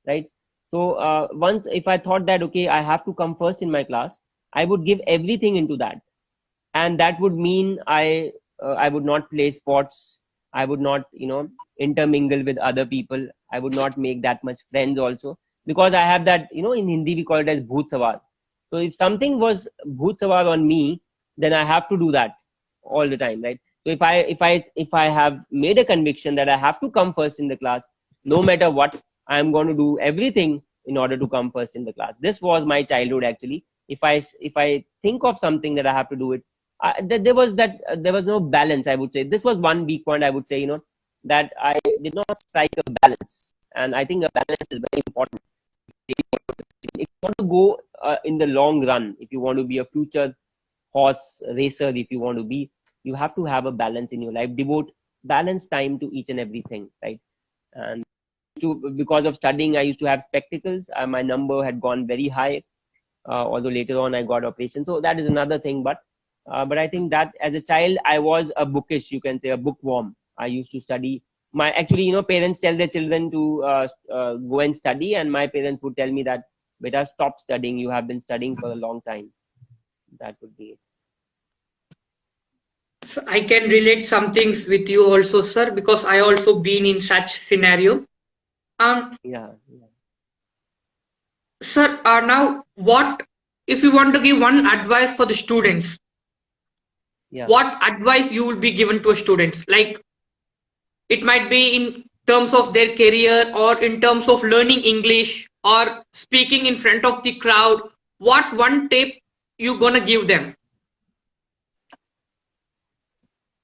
B: right? So once, if I thought that, okay, I have to come first in my class, I would give everything into that. And that would mean I would not play sports. I would not, intermingle with other people. I would not make that much friends also, because I have that, in Hindi we call it as bhoot sawar. So if something was bhoot sawar on me, then I have to do that all the time, right? So if I have made a conviction that I have to come first in the class, no matter what, I am going to do everything in order to come first in the class. This was my childhood actually. If I think of something that I have to do it, there was no balance. I would say this was one weak point. I would say, that I did not strike a balance, and I think a balance is very important. If you want to go in the long run, if you want to be a future horse racer, if you want to be, you have to have a balance in your life. Devote balanced time to each and everything, right? And because of studying, I used to have spectacles. My number had gone very high, although later on I got operation. So that is another thing. But I think that as a child, I was a bookish, you can say, a bookworm. I used to study. Actually, parents tell their children to go and study, and my parents would tell me that, "Beta, stop studying. You have been studying for a long time." That would be it.
A: So I can relate some things with you also, sir, because I also been in such scenario.
B: Yeah.
A: Sir, now what if you want to give one advice for the students?
B: Yeah.
A: What advice you will be given to students? Like, it might be in terms of their career or in terms of learning English or speaking in front of the crowd. What one tip you gonna give them?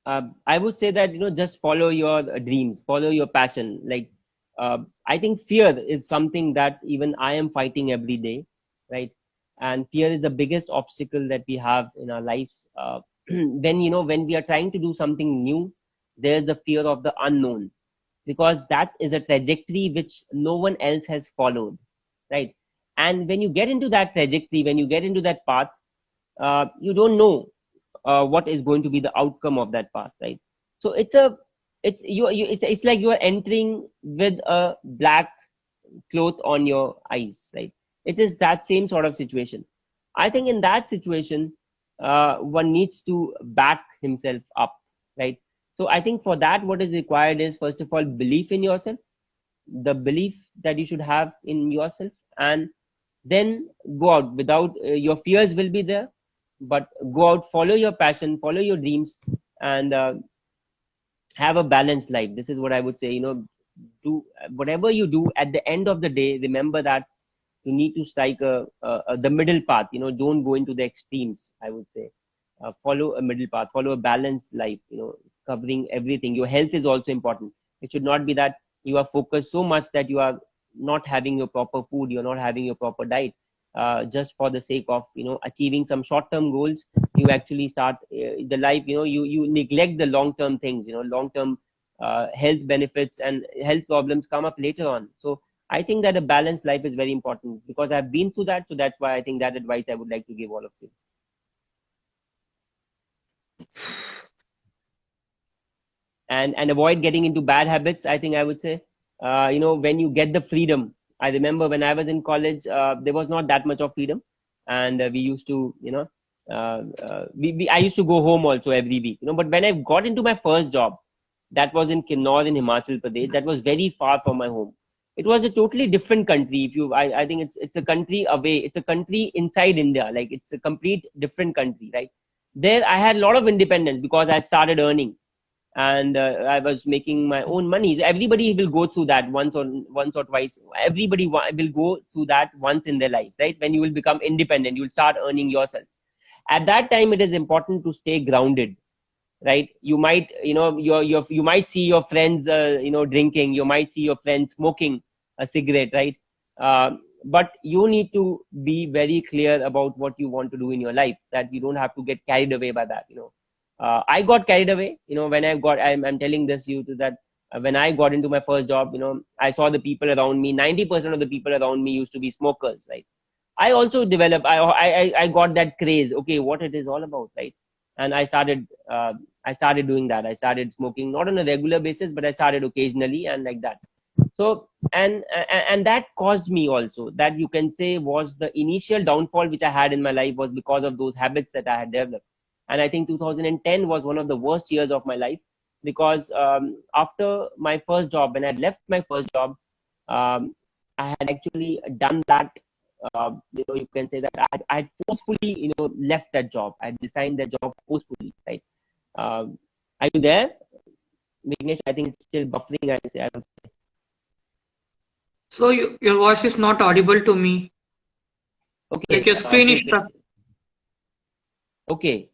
B: I would say that, just follow your dreams, follow your passion. Like, I think fear is something that even I am fighting every day, right? And fear is the biggest obstacle that we have in our lives. When we are trying to do something new, there's the fear of the unknown, because that is a trajectory which no one else has followed, right? And when you get into that trajectory, when you get into that path, you don't know what is going to be the outcome of that path, right? So it's like you are entering with a black cloth on your eyes, right? It is that same sort of situation. I think in that situation, one needs to back himself up, right? So I think for that, what is required is, first of all, belief in yourself, the belief that you should have in yourself, and then go out. Without your fears will be there, but go out, follow your passion, follow your dreams, and have a balanced life. This is what I would say. Do whatever you do, at the end of the day, remember that you need to strike the middle path. Don't go into the extremes, I would say. Follow a middle path, follow a balanced life, covering everything. Your health is also important. It should not be that you are focused so much that you are not having your proper food, you're not having your proper diet, just for the sake of achieving some short term goals. You actually start the life, you neglect the long term things. Long term health benefits and health problems come up later on. So I think that a balanced life is very important, because I've been through that. So that's why I think that advice I would like to give all of you. And avoid getting into bad habits. I think I would say, when you get the freedom. I remember when I was in college, there was not that much of freedom, and we used to, I used to go home also every week. But when I got into my first job, that was in Kinnaur in Himachal Pradesh. That was very far from my home. It was a totally different country. I think it's a country away. It's a country inside India. Like, it's a complete different country, right? There, I had a lot of independence because I had started earning, and I was making my own money. So everybody will go through that once or twice. Everybody will go through that once in their life, right? When you will become independent, you will start earning yourself. At that time, it is important to stay grounded, right? You might, you might see your friends, drinking. You might see your friends smoking a cigarette, right? But you need to be very clear about what you want to do in your life, that you don't have to get carried away by that. I got carried away, when I'm telling this you to that. When I got into my first job, I saw the people around me. 90% of the people around me used to be smokers, right? I also developed. I got that craze. Okay, what it is all about, right? And I started doing that. I started smoking, not on a regular basis, but I started occasionally and like that. So, and that caused me also, that you can say was the initial downfall which I had in my life, was because of those habits that I had developed. And I think 2010 was one of the worst years of my life, because after my first job, when I left my first job, um, I had actually done that. You can say that I had forcefully, left that job. I resigned that job forcefully, right? Are you there, Vignesh? I think it's still buffering. I don't say.
A: So your voice is not audible to me. Like
B: Okay,
A: your screen is
B: wait.
A: stuck.
B: Okay.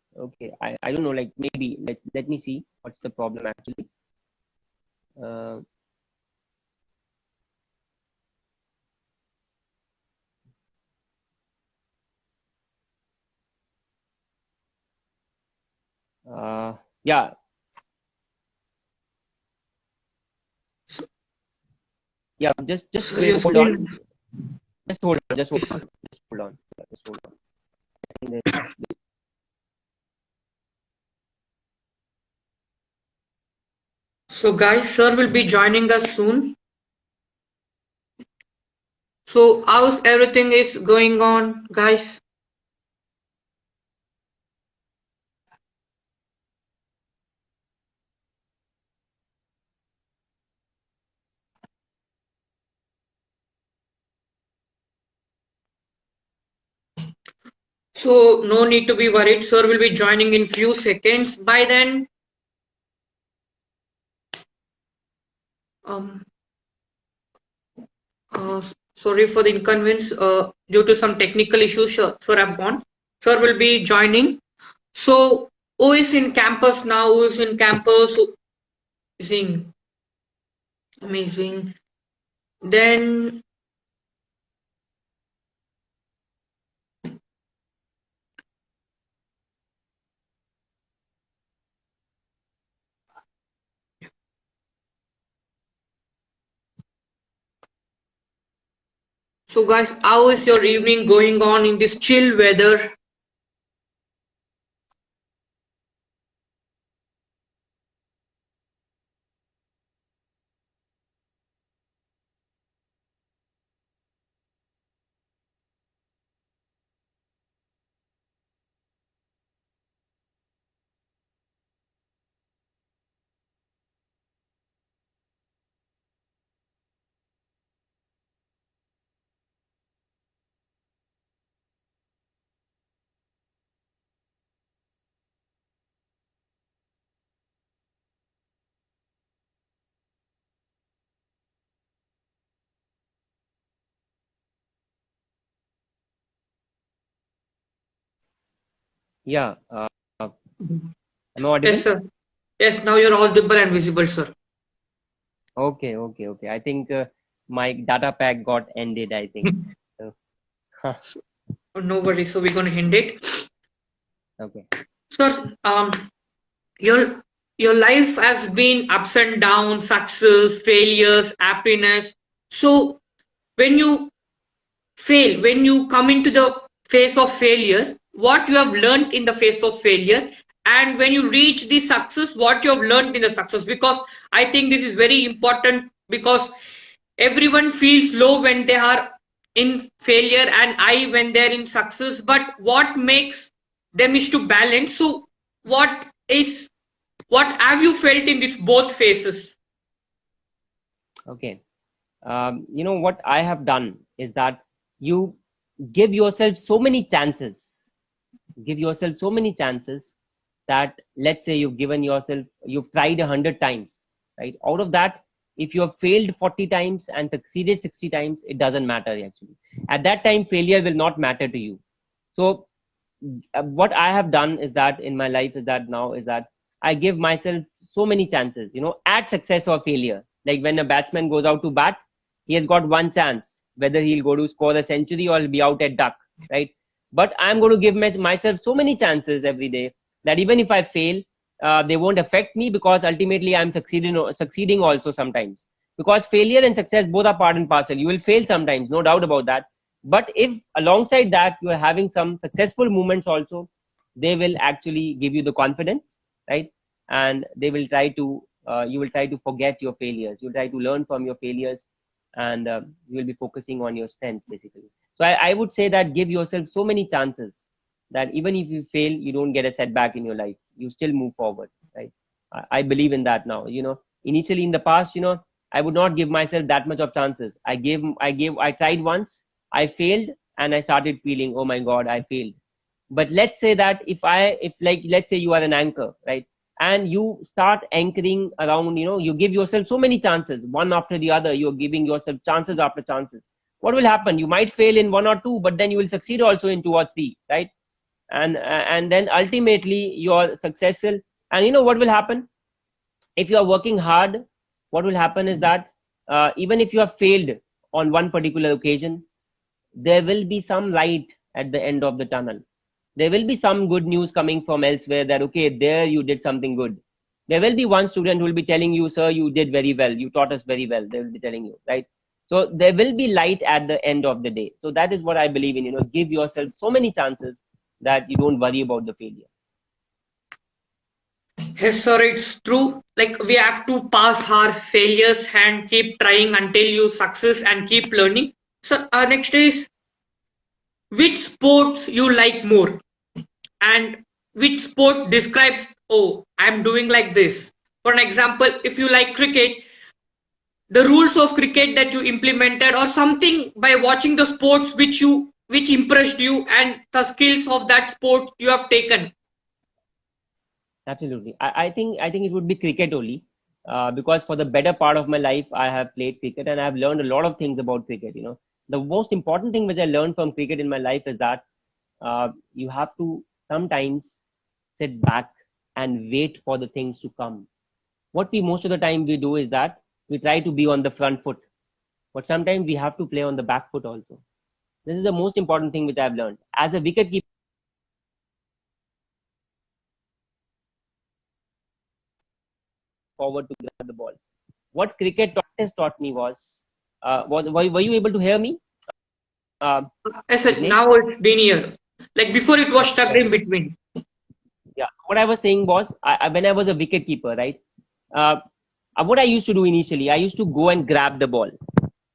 B: I don't know. Like, maybe let me see what's the problem actually. Uh, yeah, yeah. Just
A: So your
B: hold on.
A: screen.
B: Just hold on. Just hold on. Just hold on. Just hold on. I think
A: So guys, sir will be joining us soon. So how's everything is going on, guys? So no need to be worried. Sir will be joining in few seconds. By then, um, uh, sorry for the inconvenience. Due to some technical issues, sir have gone. Sir will be joining. So who is in campus now? Who is in campus? Who is in amazing. Then so guys, how is your evening going on in this chill weather?
B: Yeah.
A: Mhm.
B: Am I audible?
A: Yes, sir. Yes, now you're audible and visible, sir.
B: Okay, okay, okay. I think my data pack got ended, I think. So,
A: No worries. So we're gonna end it.
B: okay.
A: Sir, your your life has been ups and downs, success, failures, happiness. So when you fail, when you come into the phase of failure, what you have learned in the phase of failure, and when you reach the success, what you have learned in the success. Because I think this is very important, because everyone feels low when they are in failure and high when they're in success. But what makes them is to balance. So what have you felt in these both phases?
B: Okay. What I have done is that you give yourself so many chances. Give yourself so many chances that, let's say, you've tried 100 times, right? Out of that, if you have failed 40 times and succeeded 60 times, it doesn't matter actually. At that time, failure will not matter to you. So what I have done is that in my life is that now is that I give myself so many chances, at success or failure. Like when a batsman goes out to bat, he has got one chance whether he'll go to score a century or he'll be out at duck, right? But I'm going to give myself so many chances every day that even if I fail, they won't affect me, because ultimately I'm succeeding also sometimes. Because failure and success both are part and parcel. You will fail sometimes, no doubt about that, but if alongside that you are having some successful moments also, they will actually give you the confidence, right? And they will try to you will try to forget your failures, you'll try to learn from your failures, and you will be focusing on your strengths basically. So I would say that give yourself so many chances that even if you fail, you don't get a setback in your life, you still move forward, right? I believe in that now. Initially in the past, I would not give myself that much of chances. I tried once, I failed, and I started feeling, oh my God, I failed. But let's say that if like, let's say you are an anchor, right? And you start anchoring around, you give yourself so many chances, one after the other, you're giving yourself chances after chances. What will happen? You might fail in one or two, but then you will succeed also in two or three, right? And then ultimately you're successful. And you know what will happen? If you are working hard, what will happen is that even if you have failed on one particular occasion, there will be some light at the end of the tunnel. There will be some good news coming from elsewhere that, okay, there you did something good. There will be one student who will be telling you, sir, you did very well. You taught us very well. They will be telling you, right? So there will be light at the end of the day. So that is what I believe in, give yourself so many chances that you don't worry about the failure.
A: Yes, sir, it's true. Like we have to pass our failures and keep trying until you success and keep learning. So next is, which sports you like more, and which sport describes, oh, I'm doing like this. For an example, if you like cricket, the rules of cricket that you implemented, or something by watching the sports which impressed you, and the skills of that sport you have taken.
B: Absolutely. I think it would be cricket only, because for the better part of my life, I have played cricket and I've learned a lot of things about cricket. The most important thing which I learned from cricket in my life is that you have to sometimes sit back and wait for the things to come. What we most of the time we do is that we try to be on the front foot, but sometimes we have to play on the back foot also. This is the most important thing which I've learned as a wicket keeper. Forward to grab the ball. What cricket has taught me were you able to hear me, uh,
A: I said
B: Vignesh?
A: now it's been here. Like before, it was
B: Yeah,
A: stuck
B: sorry.
A: in between.
B: Yeah, what I was saying was, when I was a wicket keeper, right? Uh, what I used to do initially, I used to go and grab the ball.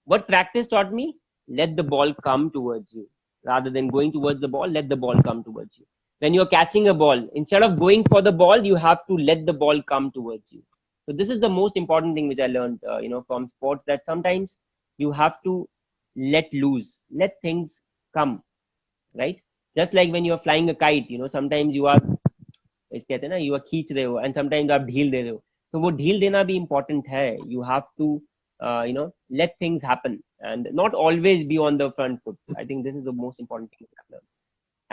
B: What practice taught me? Let the ball come towards you. Rather than going towards the ball, let the ball come towards you. When you're catching a ball, instead of going for the ball, you have to let the ball come towards you. So this is the most important thing which I learned, from sports, that sometimes you have to let loose, let things come, right? Just like when you're flying a kite, sometimes you are, इस कहते हैं ना, you are खींच रहे हो and sometimes आप ढील दे रहे हो. तो वो ढील देना भी important है. You have to let things happen and not always be on the front foot. I think this is the most important thing I've learned.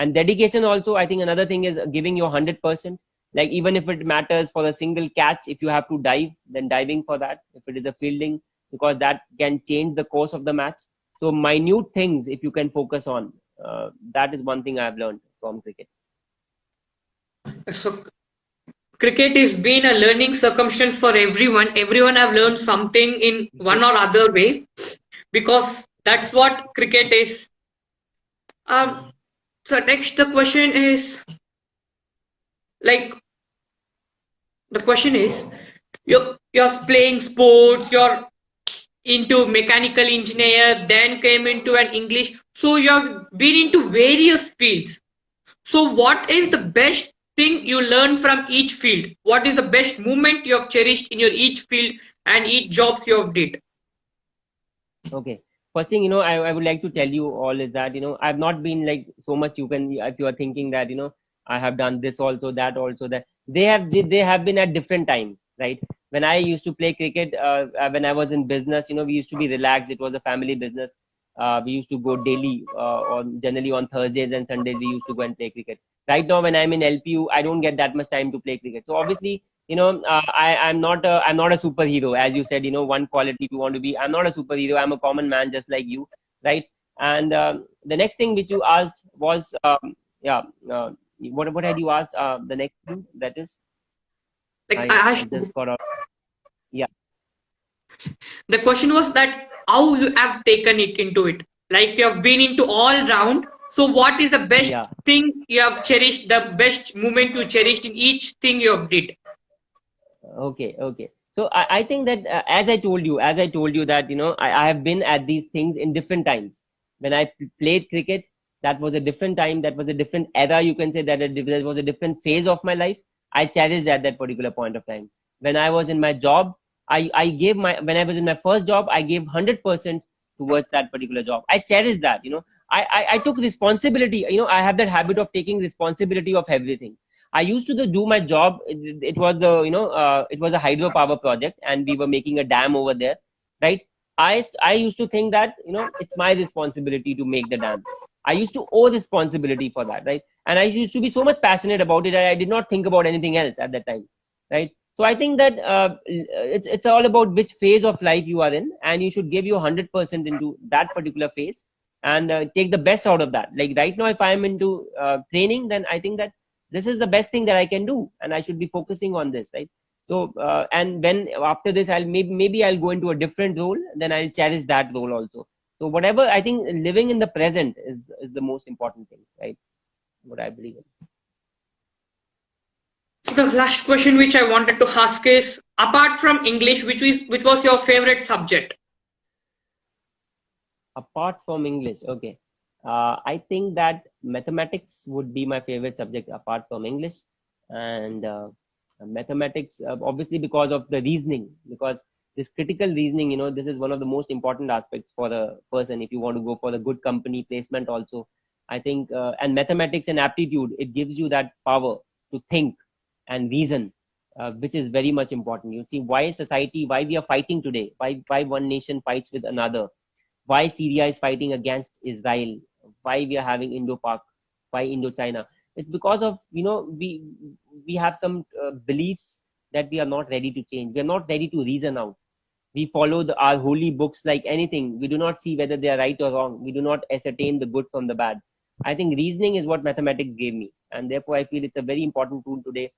B: And dedication also, I think another thing is giving your 100%. Like even if it matters for a single catch, if you have to dive, then diving for that. If it is a fielding, because that can change the course of the match. So minute things, if you can focus on, that is one thing I've learned from cricket.
A: So cricket has been a learning circumstance for everyone. Everyone have learned something in one or other way, because that's what cricket is. So next the question is, like, the question is, you're playing sports, you're into mechanical engineer, then came into an English. So you've been into various fields. So what is the best thing you learned from each field? What is the best moment you have cherished in your each field and each jobs you have did?
B: Okay. First thing, I would like to tell you all is that, I've not been like so much if you are thinking that, I have done this also, that also, that they have been at different times, right? When I used to play cricket, when I was in business, we used to be relaxed. It was a family business. We used to go daily, generally on Thursdays and Sundays, we used to go and play cricket. Right now, when I'm in LPU, I don't get that much time to play cricket. So obviously, I'm not a superhero, as you said. One quality if you want to be. I'm not a superhero. I'm a common man, just like you, right? And the next thing which you asked was, yeah, what had you asked? The next thing, that is,
A: Like
B: I
A: I asked,
B: just got out. Yeah,
A: the question was that how you have taken it into it. Like you have been into all round. So what is the best
B: yeah.
A: thing you have cherished? The best moment you cherished in each thing you have did.
B: Okay, okay. So I think that as I told you that I have been at these things in different times. When I played cricket, that was a different time. That was a different era. You can say that there was a different phase of my life. I cherished at that particular point of time. When I was in my job, I gave my when I was in my first job, I gave 100% towards that particular job. I cherished that. I took responsibility. I have that habit of taking responsibility of everything. I used to do my job. It was it was a hydropower project, and we were making a dam over there, right? I used to think that it's my responsibility to make the dam. I used to owe responsibility for that, right? And I used to be so much passionate about it that I did not think about anything else at that time, right? So I think that it's all about which phase of life you are in, and you should give your 100% into that particular phase, and take the best out of that. Like right now, if I am into training, then I think that this is the best thing that I can do, and I should be focusing on this, right? So and when after this, maybe I'll go into a different role, then I'll cherish that role also. So whatever, I think living in the present is the most important thing, right? What I believe in.
A: The last question which I wanted to ask is, apart from English, which was your favorite subject?
B: Apart from English, okay. I think that mathematics would be my favorite subject apart from English. And mathematics, obviously, because of the reasoning, because this critical reasoning, this is one of the most important aspects for a person if you want to go for the good company placement also. I think, and mathematics and aptitude, it gives you that power to think and reason, which is very much important. You see, why we are fighting today, why one nation fights with another, why Syria is fighting against Israel, why we are having Indo-Pak, why Indochina. It's because of we have some beliefs that we are not ready to change. We are not ready to reason out. We follow our holy books like anything. We do not see whether they are right or wrong. We do not ascertain the good from the bad. I think reasoning is what mathematics gave me, and therefore I feel it's a very important tool today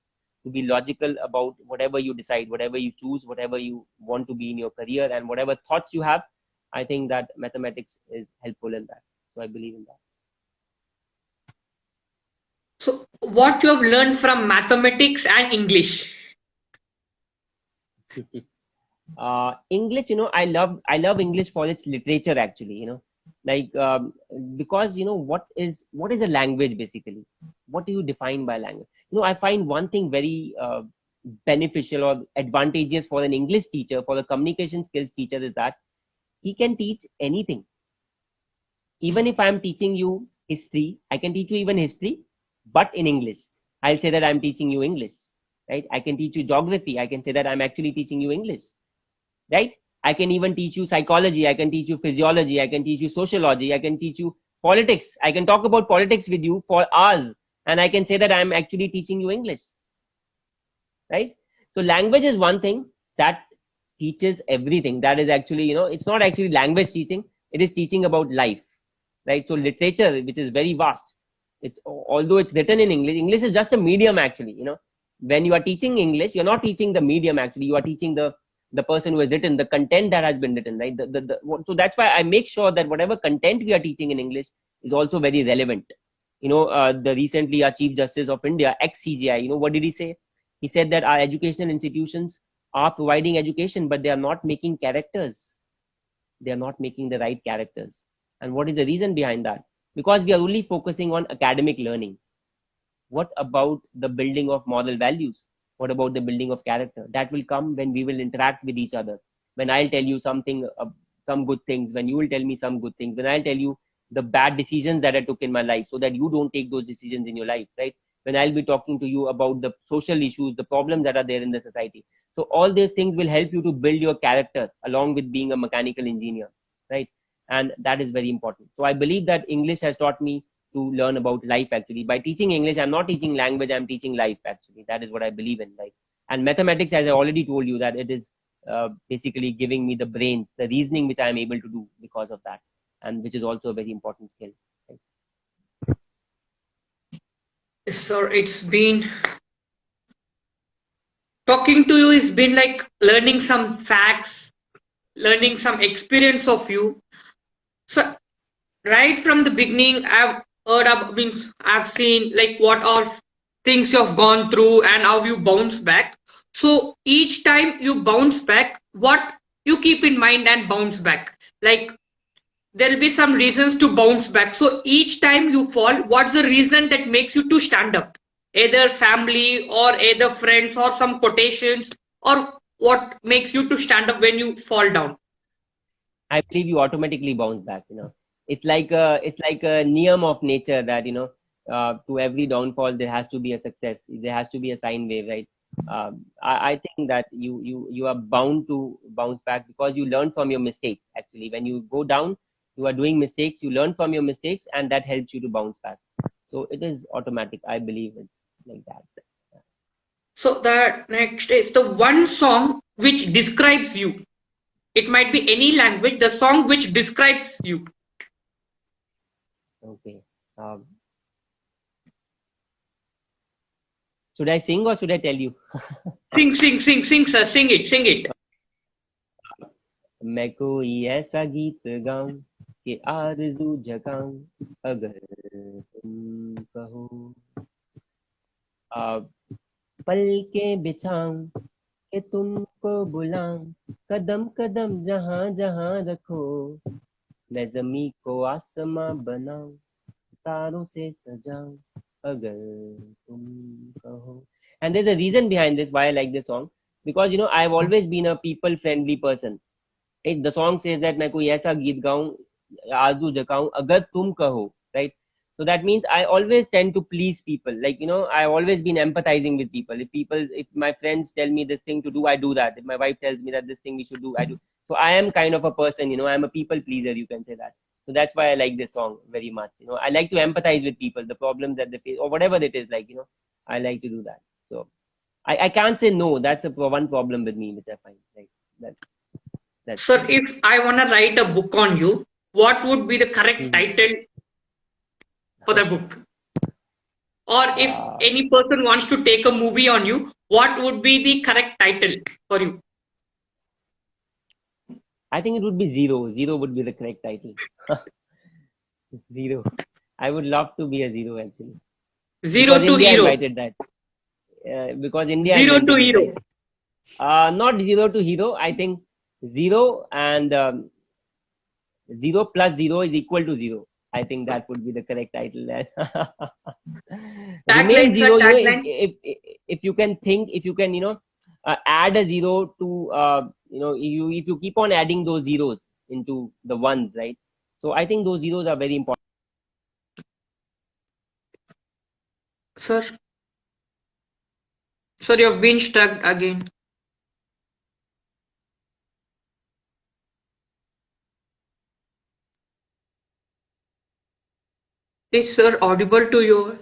B: to be logical about whatever you decide, whatever you choose, whatever you want to be in your career, and whatever thoughts you have. I think that mathematics is helpful in that. So I believe in
A: So what you have learned from mathematics and English?
B: that. English, I love English for its literature actually, like because what is a language basically? What do you define by language? I find one thing very beneficial or advantageous for an English teacher, for the communication skills teacher, is that he can teach anything. Even if I'm teaching you history, I can teach you even history, but in English. I'll say that I'm teaching you English, right? I can teach you geography. I can say that I'm actually teaching you English, right? I can even teach you psychology. I can teach you physiology. I can teach you sociology. I can teach you politics. I can talk about politics with you for hours, and I can say that I'm actually teaching you English, right? So language is one thing that teaches everything. That is actually, it's not actually language teaching, it is teaching about life, right? So literature, which is very vast, it's, although it's written in English, English is just a medium actually, when you are teaching English, you're not teaching the medium actually, you are teaching the person who has written the content that has been written, right? So that's why I make sure that whatever content we are teaching in English is also very relevant. The recently our Chief Justice of India, ex-CJI, what did he say? He said that our educational institutions are providing education, but they are not making characters. They are not making the right characters. And what is the reason behind that? Because we are only focusing on academic learning. What about the building of moral values? What about the building of character? That will come when we will interact with each other. When I'll tell you something, some good things, when you will tell me some good things, when I'll tell you the bad decisions that I took in my life so that you don't take those decisions in your life, right? When I'll be talking to you about the social issues, the problems that are there in the society. So all these things will help you to build your character along with being a mechanical engineer, right? And that is very important. So I believe that English has taught me to learn about life actually. By teaching English, I'm not teaching language, I'm teaching life actually. That is what I believe in life. And mathematics, as I already told you, that it is basically giving me the brains, the reasoning which I am able to do because of that, and which is also a very important skill. Right?
A: Sir, it's been talking to you, it's been like learning some facts, learning some experience of you. So right from the beginning, I've heard of, means I've seen like what are things you have gone through and how you bounce back. So each time you bounce back, what you keep in mind and bounce back. Like there'll be some reasons to bounce back. So each time you fall, what's the reason that makes you to stand up? Either family or either friends or some quotations, or what makes you to stand up when you fall down?
B: I believe you automatically bounce back. It's like a niyam of nature that to every downfall there has to be a success. There has to be a sine wave, right? I think that you are bound to bounce back because you learn from your mistakes. Actually, when you go down, you are doing mistakes. You learn from your mistakes, and that helps you to bounce back. So it is automatic. I believe it's like that.
A: So the next is the one song which describes you. It might be any language, the song which describes you.
B: Okay. Um, should I sing or should I tell you?
A: Sing, sir, sing it, sing it.
B: मैं कोई ऐसा गीत गाऊं कि आरज़ू जगाऊं अगर तुम कहो आ, पलकें बिछाऊं कि तुमको बुलाऊं कदम कदम जहां जहां रखो मैं ज़मीं को आसमां बनाऊं तारों से सजाऊं अगर तुम कहो. And there's a reason behind this why I like this song, because I've always been a people friendly person. The song says that मैं कोई ऐसा गीत गाऊं आरज़ू जगाऊं अगर तुम कहो, right? So that means I always tend to please people. Like, I've always been empathizing with people. If my friends tell me this thing to do, I do that. If my wife tells me that this thing we should do, I do. So I am kind of a person, I'm a people pleaser, you can say that. So that's why I like this song very much. I like to empathize with people, the problems that they face or whatever it is, like, I like to do that. So I can't say no. That's one problem with me, which I find. Like, that's
A: Sir, if I want to write a book on you, what would be the correct title for the book? Or if any person wants to take a movie on you, what would be the correct title for you?
B: I think it would be Zero. Zero would be the correct title. Zero. I would love to be a zero actually.
A: Zero
B: Because
A: to
B: India
A: hero.
B: invited that. Because India
A: Zero
B: invented
A: to
B: it,
A: hero.
B: right? Not zero to hero. I think zero and zero plus zero is equal to zero. I think that would be the correct title. Remain
A: Tagline, sir,
B: zero.
A: tagline.
B: If you can think, if you can add a zero to if you keep on adding those zeros into the ones, right? So I think those zeros are very important.
A: Sir, sir, you've been stuck again. Is sir audible to you?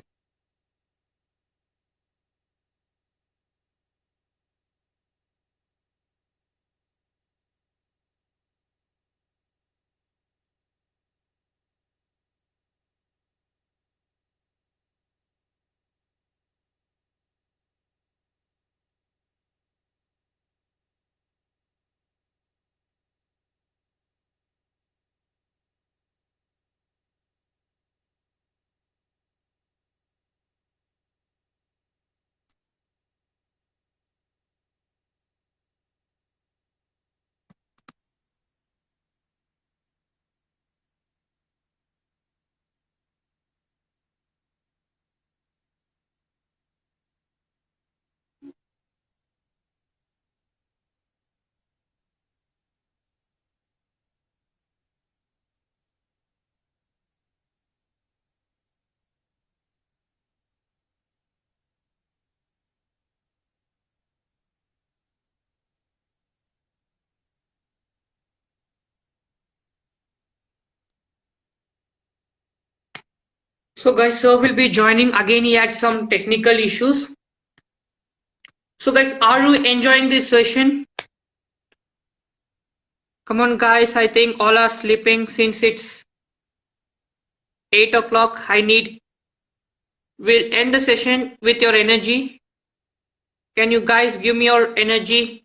A: So guys, sir will be joining again. He had some technical issues. So guys, are you enjoying this session? Come on guys, I think all are sleeping since it's 8 o'clock. We'll end the session with your energy. Can you guys give me your energy?